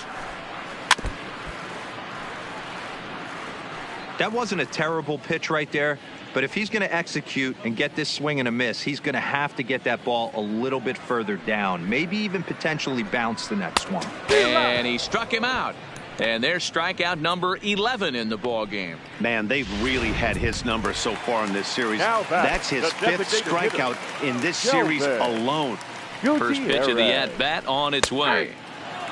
That wasn't a terrible pitch right there, but if he's going to execute and get this swing and a miss, he's going to have to get that ball a little bit further down, maybe even potentially bounce the next one.
And he struck him out. And there's strikeout number 11 in the ball game.
Man, they've really had his number so far in this series. That's his 5th strikeout in this series alone.
First pitch of the at-bat on its way.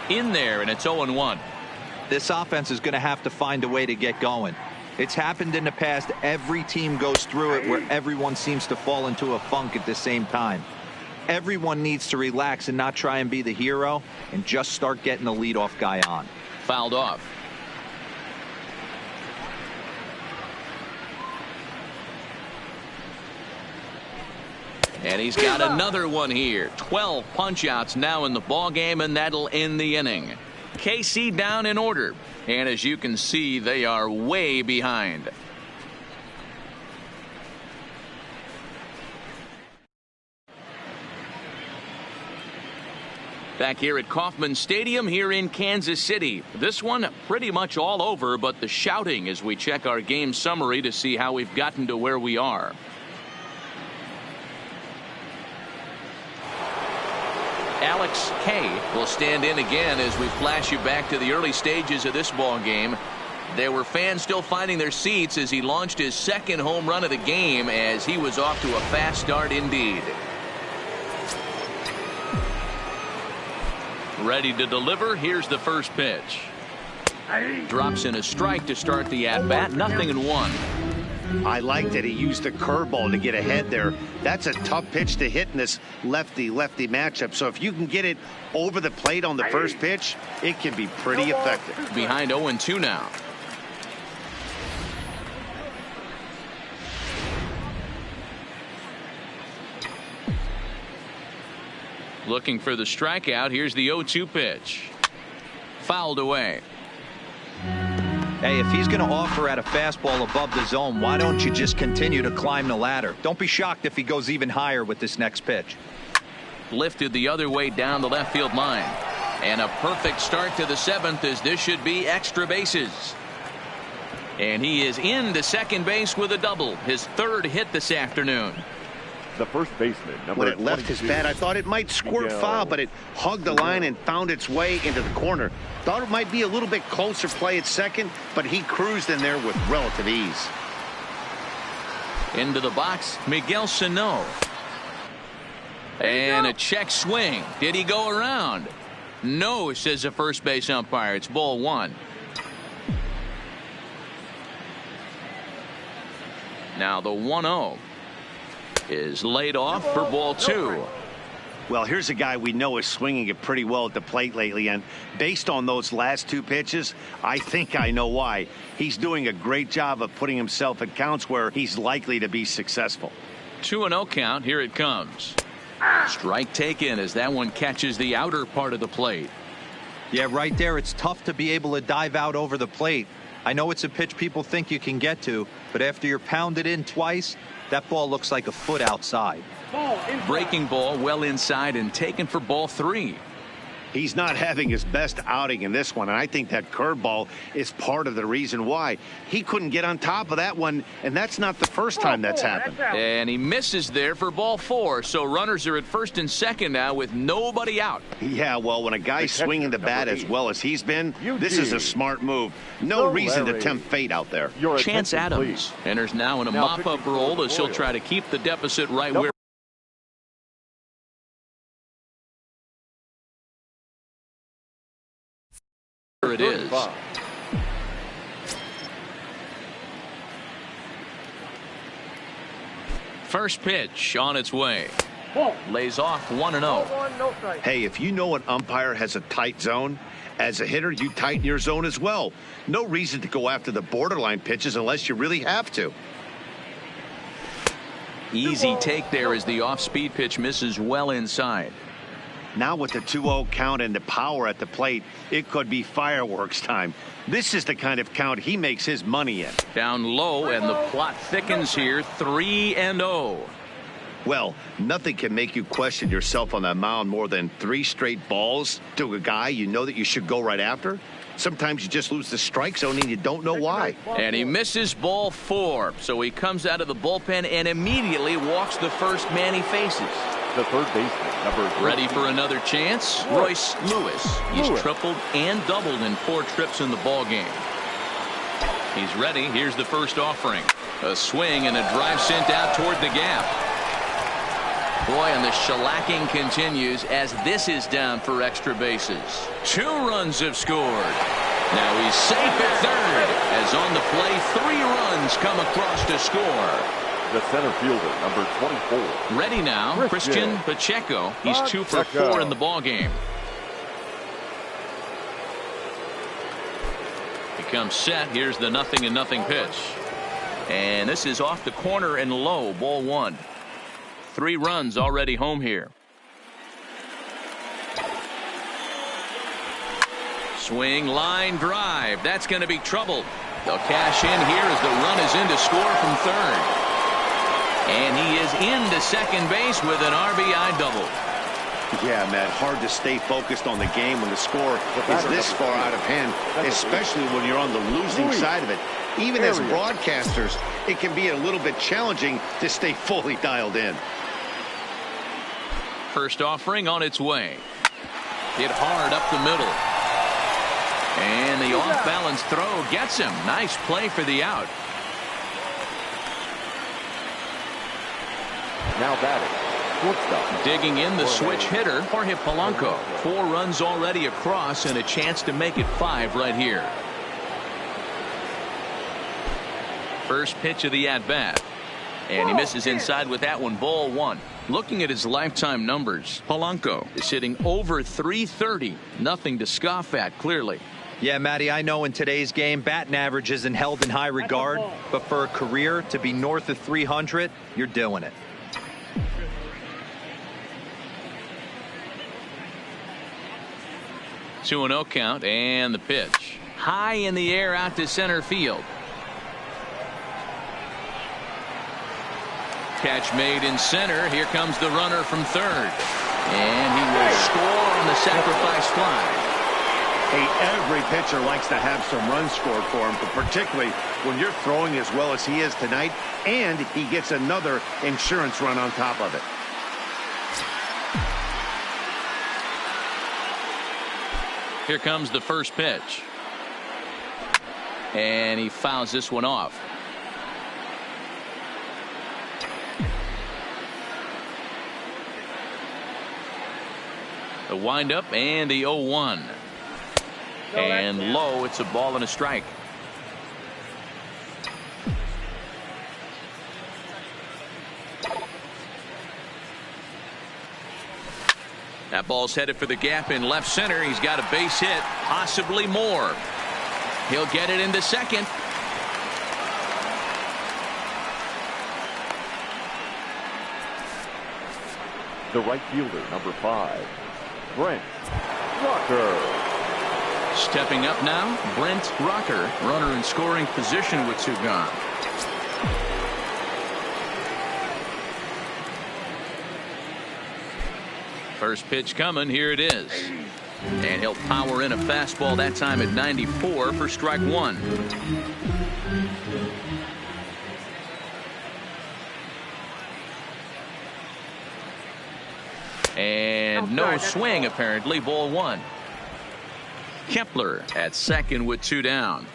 In there, and it's 0-1.
This offense is going to have to find a way to get going. It's happened in the past. Every team goes through it where everyone seems to fall into a funk at the same time. Everyone needs to relax and not try and be the hero and just start getting the leadoff guy on.
Fouled off. And he's got another one here. 12 punch-outs now in the ball game, and that'll end the inning. KC down in order, and as you can see, they are way behind. Back here at Kauffman Stadium here in Kansas City. This one pretty much all over, but the shouting as we check our game summary to see how we've gotten to where we are. Alex K will stand in again as we flash you back to the early stages of this ball game. There were fans still finding their seats as he launched his 2nd home run of the game as he was off to a fast start indeed. Ready to deliver. Here's the first pitch. Drops in a strike to start the at-bat. 0-1.
I like that he used a curveball to get ahead there. That's a tough pitch to hit in this lefty-lefty matchup. So if you can get it over the plate on the first pitch, it can be pretty effective.
Behind 0-2 now. Looking for the strikeout. Here's the 0-2 pitch. Fouled away.
Hey, if he's going to offer at a fastball above the zone, why don't you just continue to climb the ladder? Don't be shocked if he goes even higher with this next pitch.
Lifted the other way down the left field line. And a perfect start to the 7th as this should be extra bases. And he is into second base with a double. His 3rd hit this afternoon.
The first baseman, number
When it left his
22.
bat, I thought it might squirt foul, but it hugged the line and found its way into the corner. Thought it might be a little bit closer play at second, but he cruised in there with relative ease.
Into the box, Miguel Sano. And a check swing. Did he go around? No, says the first base umpire. It's ball 1. Now the 1-0 is laid off for ball 2.
Well, here's a guy we know is swinging it pretty well at the plate lately, and based on those last 2 pitches, I think I know why. He's doing a great job of putting himself at counts where he's likely to be successful.
2-0 count. Here it comes. Strike taken as that one catches the outer part of the plate.
Yeah, right there. It's tough to be able to dive out over the plate. I know it's a pitch people think you can get to, but after you're pounded in twice, that ball looks like a foot outside.
Breaking ball well inside and taken for ball 3.
He's not having his best outing in this one, and I think that curveball is part of the reason why. He couldn't get on top of that one, and that's not the first time that's happened.
And he misses there for ball 4, so runners are at first and second now with nobody out.
Yeah, well, when a guy's swinging the bat as well as he's been, this is a smart move. No reason to tempt fate out there.
Chance Adams enters now in a mop-up role as he'll try to keep the deficit right where it is. First pitch on its way. Lays off 1-0.
Hey, if you know an umpire has a tight zone, as a hitter, you tighten your zone as well. No reason to go after the borderline pitches unless you really have to.
Easy take there as the off-speed pitch misses well inside.
Now with the 2-0 count and the power at the plate, it could be fireworks time. This is the kind of count he makes his money in.
Down low, and the plot thickens here, 3-0.
Well, nothing can make you question yourself on that mound more than 3 straight balls to a guy you know that you should go right after. Sometimes you just lose the strike zone and you don't know why.
And he misses ball 4, so he comes out of the bullpen and immediately walks the first man he faces.
The third baseman, number 3.
Ready for another chance? Royce Lewis. He's tripled and doubled in 4 trips in the ball game. He's ready. Here's the first offering. A swing and a drive sent out toward the gap. Boy, and the shellacking continues as this is down for extra bases. 2 runs have scored. Now he's safe at third as on the play 3 runs come across to score.
The center fielder, number 24.
Ready now, Christian Pacheco. He's 2 for 4 in the ball game. He comes set. Here's the 0-0 pitch. And this is off the corner and low, ball 1. 3 runs already home here. Swing, line, drive. That's going to be trouble. They'll cash in here as the run is in to score from third. And he is into second base with an RBI double.
Yeah, Matt, hard to stay focused on the game when the score is this far out of hand, especially when you're on the losing side of it. Even as broadcasters, it can be a little bit challenging to stay fully dialed in.
First offering on its way. Hit hard up the middle. And the off-balance throw gets him. Nice play for the out.
Now batting, shortstop.
Digging in the switch hitter, Jorge Polanco. 4 runs already across and a chance to make it 5 right here. First pitch of the at-bat. And he misses inside with that one, ball 1. Looking at his lifetime numbers, Polanco is hitting over .330. Nothing to scoff at, clearly.
Yeah, Matty, I know in today's game, batting average isn't held in high regard, but for a career to be north of 300, you're doing it.
Two 2-0 count, and the pitch. High in the air out to center field. Catch made in center. Here comes the runner from third. And he will score on the sacrifice fly.
Hey, every pitcher likes to have some runs scored for him, but particularly when you're throwing as well as he is tonight, and he gets another insurance run on top of it.
Here comes the first pitch. And he fouls this one off. The windup and the 0-1. And low, it's a ball and a strike. That ball's headed for the gap in left center. He's got a base hit, possibly more. He'll get it into second.
The right fielder, number 5, Brent Rocker.
Stepping up now, Brent Rocker, runner in scoring position with 2 gone. First pitch coming. Here it is. And he'll power in a fastball that time at 94 for strike one. And no swing, apparently. Ball one. Kepler at second with two down.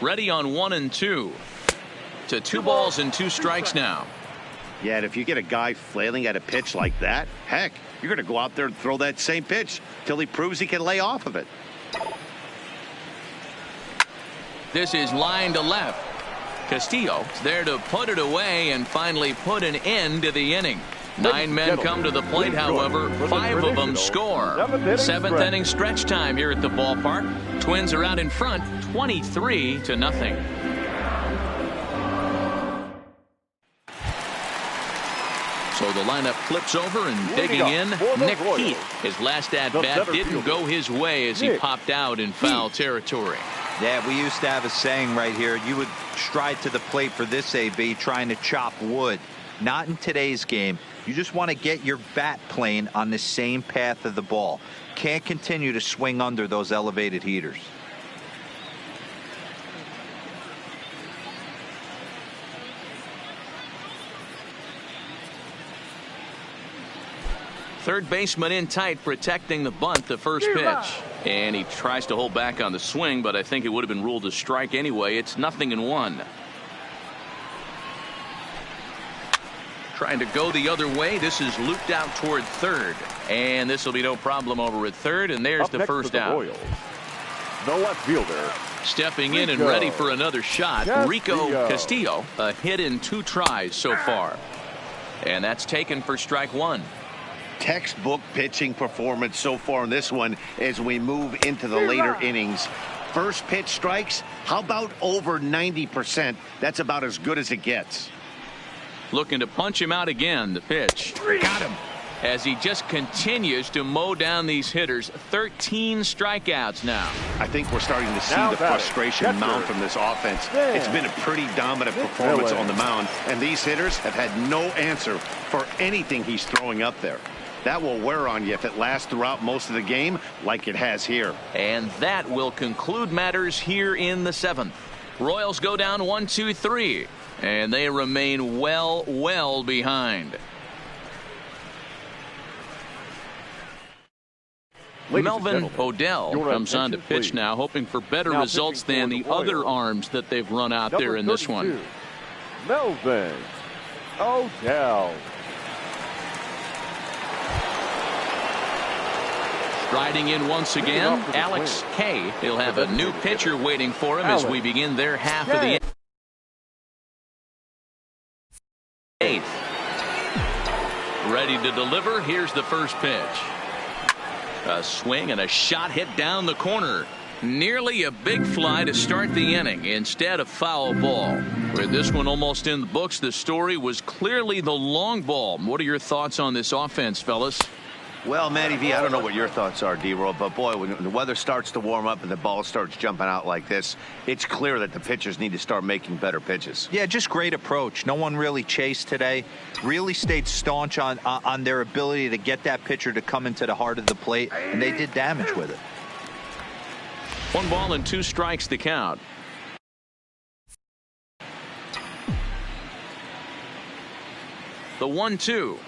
Ready on 1 and 2. To 2 balls and 2 strikes now.
Yeah, and if you get a guy flailing at a pitch like that, heck, you're going to go out there and throw that same pitch till he proves he can lay off of it.
This is line to left. Castillo there to put it away and finally put an end to the inning. 9 men come to the plate, however, 5 of them score. 7th inning stretch time here at the ballpark. Twins are out in front, 23-0. So the lineup flips over and digging in, Nick Heath. His last at-bat didn't go his way as he popped out in foul territory.
Yeah, we used to have a saying right here. You would stride to the plate for this AB trying to chop wood. Not in today's game. You just want to get your bat plane on the same path of the ball. Can't continue to swing under those elevated heaters.
Third baseman in tight, protecting the bunt, the first pitch. And he tries to hold back on the swing, but I think it would have been ruled a strike anyway. It's 0-1. Trying to go the other way. This is looped out toward third. And this will be no problem over at third. And there's the first out.
Royals, the left fielder.
Stepping in and ready for another shot, Rico Castillo. A hit in 2 tries so far. And that's taken for strike one.
Textbook pitching performance so far in this one as we move into the later innings. First pitch strikes, how about over 90%? That's about as good as it gets.
Looking to punch him out again. The pitch. Got him. As he just continues to mow down these hitters. 13 strikeouts now.
I think we're starting to see the frustration mount from this offense. It's been a pretty dominant performance on the mound, and these hitters have had no answer for anything he's throwing up there. That will wear on you if it lasts throughout most of the game like it has here.
And that will conclude matters here in the 7th. Royals go down 1-2-3. And they remain well behind. Melvin Odell comes on to pitch now, hoping for better results than the other arms that they've run out there in this one.
Melvin Odell.
Striding in once again, Alex Kay. He'll have a new pitcher waiting for him as we begin their half of the 8th. Ready to deliver. Here's the first pitch. A swing and a shot hit down the corner. Nearly a big fly to start the inning. Instead, a foul ball. With this one almost in the books, the story was clearly the long ball. What are your thoughts on this offense, fellas?
Well, Matty V, I don't know what your thoughts are, D-Roll, but boy, when the weather starts to warm up and the ball starts jumping out like this, it's clear that the pitchers need to start making better pitches.
Yeah, just great approach. No one really chased today. Really stayed staunch on their ability to get that pitcher to come into the heart of the plate, and they did damage with it.
1 ball and 2 strikes to count. The 1-2.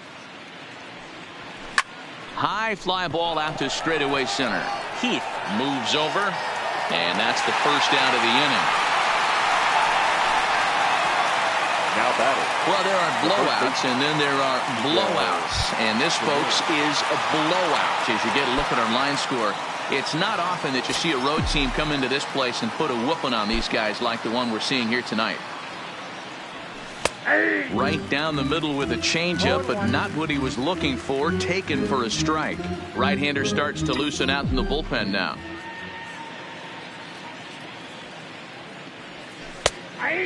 High fly ball out to straightaway center. Heath moves over, and that's the first out of the inning.
Now batting.
Well, there are blowouts, and then there are blowouts. And this, folks, is a blowout. As you get a look at our line score, it's not often that you see a road team come into this place and put a whooping on these guys like the one we're seeing here tonight. Right down the middle with a changeup, but not what he was looking for. Taken for a strike. Right-hander starts to loosen out in the bullpen now.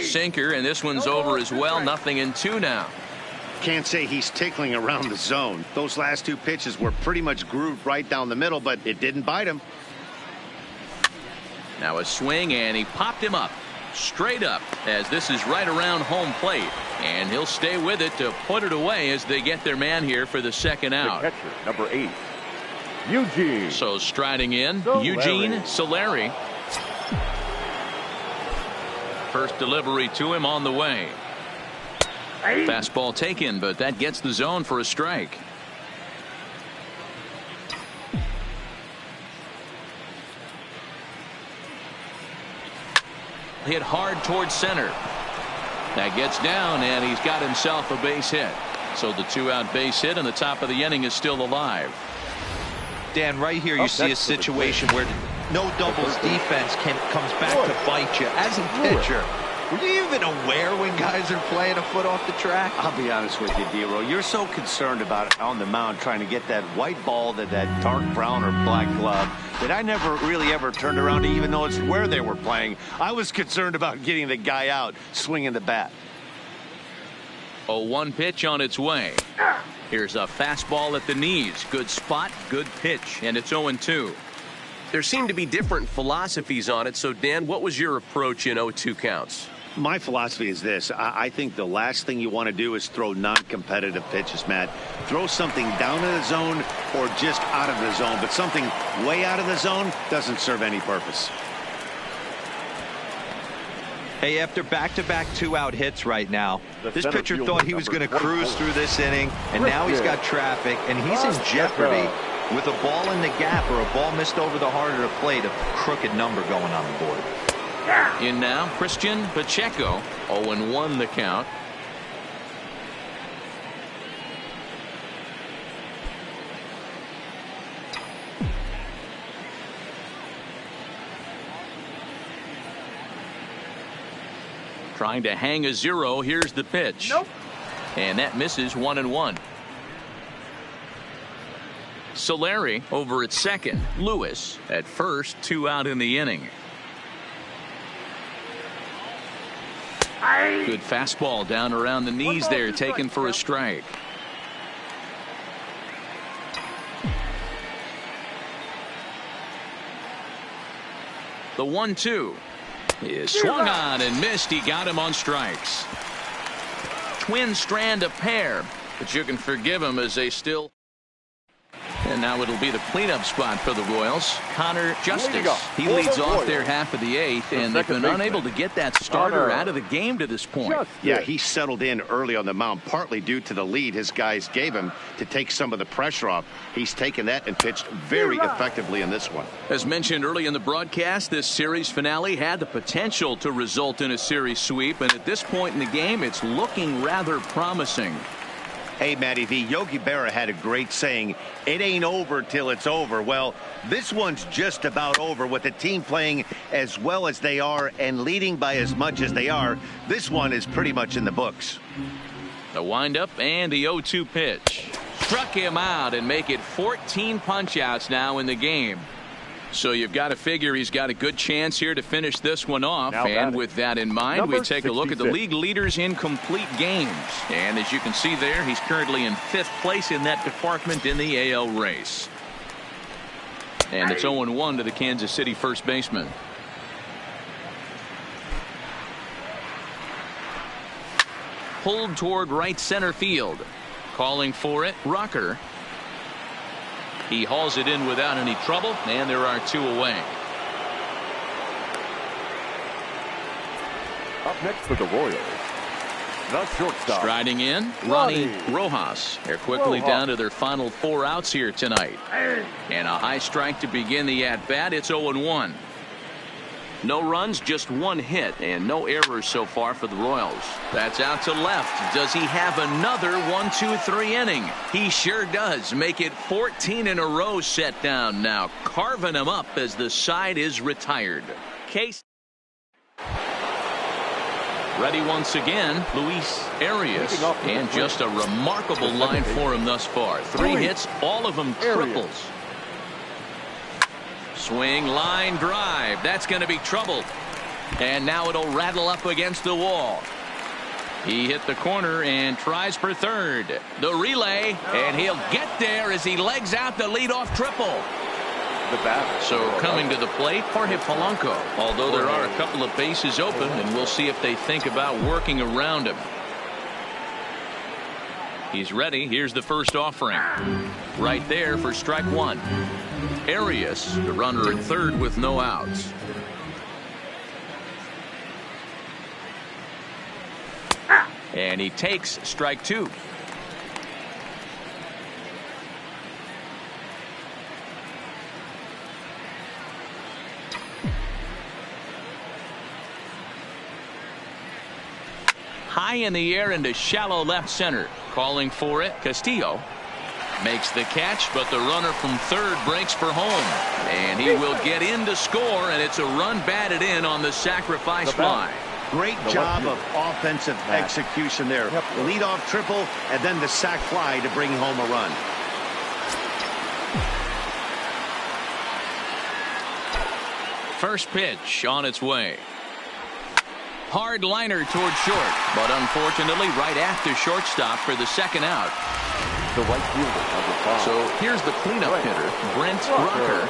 Sinker, and this one's over as well. 0-2 now.
Can't say he's tickling around the zone. Those last two pitches were pretty much grooved right down the middle, but it didn't bite him.
Now a swing, and he popped him up. Straight up, as this is right around home plate. And he'll stay with it to put it away as they get their man here for the second out.
The catcher, number 8, Eugene.
So striding in,
Solari.
Eugene Solari. First delivery to him on the way. Fastball taken, but that gets the zone for a strike. Hit hard towards center. That gets down, and he's got himself a base hit. So the 2-out base hit, and the top of the inning is still alive.
Dan, right here you see a situation where no doubles defense comes back to bite you. As a pitcher, were you even aware when guys are playing a foot off the track?
I'll be honest with you, D-Roll. You're so concerned about on the mound trying to get that white ball to that dark brown or black glove that I never really ever turned around to even notice where they were playing. I was concerned about getting the guy out swinging the bat.
0-1 pitch on its way. Here's a fastball at the knees. Good spot, good pitch, and it's 0-2.
There seem to be different philosophies on it. So, Dan, what was your approach in 0-2 counts?
My philosophy is this. I think the last thing you want to do is throw non-competitive pitches, Matt. Throw something down in the zone or just out of the zone, but something way out of the zone doesn't serve any purpose.
Hey, after back-to-back 2-out hits right now, this pitcher thought he was going to cruise through this inning, and now he's got traffic, and he's in jeopardy with a ball in the gap or a ball missed over the heart of the plate, a crooked number going on the board.
In now, Christian Pacheco. 0-1 the count. Trying to hang a 0. Here's the pitch. Nope. And that misses 1-1. Solari over at second. Lewis at first. 2 out in the inning. Good fastball down around the knees there, taken for a strike. The 1-2 is swung on and missed. He got him on strikes. Twins strand a pair, but you can forgive him as they still. And now it'll be the cleanup spot for the Royals. Connor Justice. He leads off their half of the 8th, and they've been unable to get that starter out of the game to this point.
Yeah, he settled in early on the mound, partly due to the lead his guys gave him to take some of the pressure off. He's taken that and pitched very effectively in this one.
As mentioned early in the broadcast, this series finale had the potential to result in a series sweep, and at this point in the game, it's looking rather promising.
Hey, Matty V, Yogi Berra had a great saying, it ain't over till it's over. Well, this one's just about over with the team playing as well as they are and leading by as much as they are. This one is pretty much in the books.
The windup and the 0-2 pitch. Struck him out and make it 14 punch-outs now in the game. So you've got to figure he's got a good chance here to finish this one off. And with that in mind, we take a look at the league leaders in complete games. And as you can see there, he's currently in 5th place in that department in the AL race. And it's 0-1 to the Kansas City first baseman. Pulled toward right center field. Calling for it, Rucker. He hauls it in without any trouble, and there are 2 away.
Up next for the Royals, the shortstop.
Striding in, Ronnie Rojas. They're quickly down to their final 4 outs here tonight. And a high strike to begin the at-bat. It's 0-1. No runs, just 1 hit, and no errors so far for the Royals. That's out to left. Does he have another 1-2-3 inning? He sure does. Make it 14 in a row set down now, carving him up as the side is retired. Case ready once again, Luis Arias, and just a remarkable line for him thus far. 3 hits, all of them triples. Swing, line drive. That's going to be trouble. And now it'll rattle up against the wall. He hit the corner and tries for third. The relay, and he'll get there as he legs out the leadoff triple. So coming to the plate, Jorge Polanco. Although there are a couple of bases open, and we'll see if they think about working around him. He's ready. Here's the first offering. Right there for strike one. Arias, the runner at third with no outs. And he takes strike two. High in the air into shallow left center. Calling for it. Castillo makes the catch, but the runner from third breaks for home. And he will get in to score, and it's a run batted in on the sacrifice fly.
Great job of offensive execution there. Leadoff triple, and then the sac fly to bring home a run.
First pitch on its way. Hard liner toward short, but unfortunately right after shortstop for the second out.
The right fielder, number 5.
So here's the cleanup hitter, Brent Rocker.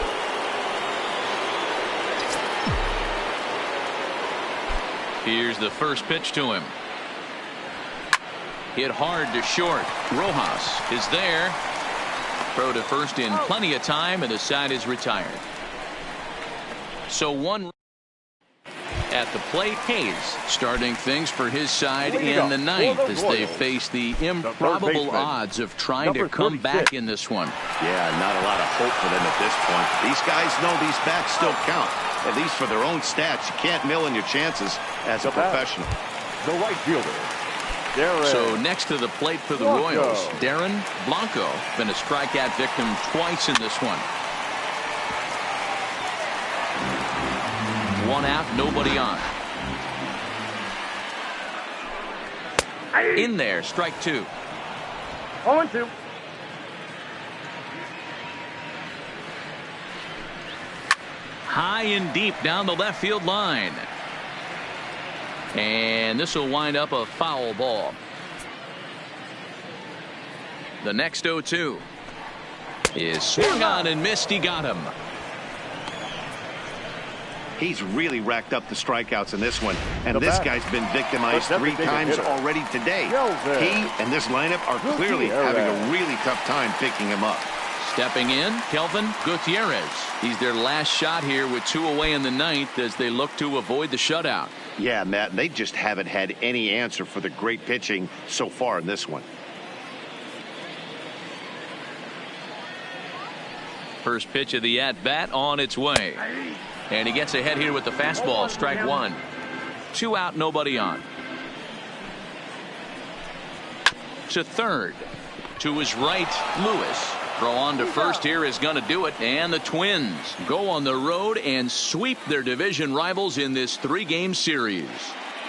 Here's the first pitch to him. Hit hard to short. Rojas is there. Throw to first in plenty of time, and the side is retired. So one at the plate. Hayes starting things for his side in the ninth as they face the improbable odds of trying to come back in this one.
Yeah, not a lot of hope for them at this point. These guys know these bats still count, at least for their own stats. You can't mill in your chances as a professional.
The right fielder.
So next to the plate for the Royals, Darren Blanco. Been a strikeout victim twice in this one. One out, nobody on. In there, strike two.
0-2.
High and deep down the left field line. And this will wind up a foul ball. The next 0-2 is swung on and missed. He got him.
He's really racked up the strikeouts in this one, and this guy's been victimized 3 times already today. He and this lineup are clearly having a really tough time picking him up.
Stepping in, Kelvin Gutierrez. He's their last shot here with 2 away in the ninth as they look to avoid the shutout.
Yeah, Matt, they just haven't had any answer for the great pitching so far in this one.
First pitch of the at-bat on its way. And he gets ahead here with the fastball, strike one. 2 out, nobody on. To third. To his right, Lewis. Throw on to first here is going to do it. And the Twins go on the road and sweep their division rivals in this 3-game series.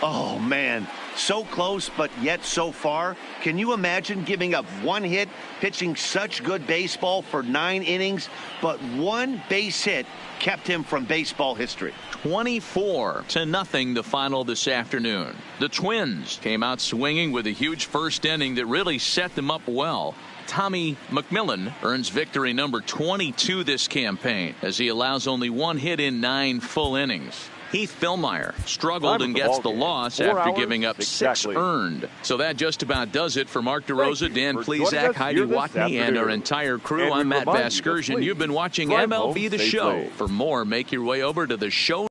Oh, man. So close, but yet so far. Can you imagine giving up 1 hit, pitching such good baseball for 9 innings, but 1 base hit kept him from baseball history?
24-0 the final this afternoon. The Twins came out swinging with a huge first inning that really set them up well. Tommy McMillan earns victory number 22 this campaign as he allows only 1 hit in 9 full innings. Heath Fillmyer struggled and gets the loss after giving up 6 earned. So that just about does it for Mark DeRosa, Dan Plesac, Heidi Watney, and our entire crew. I'm Matt Vasgersian. You've been watching MLB The Show. For more, make your way over to the show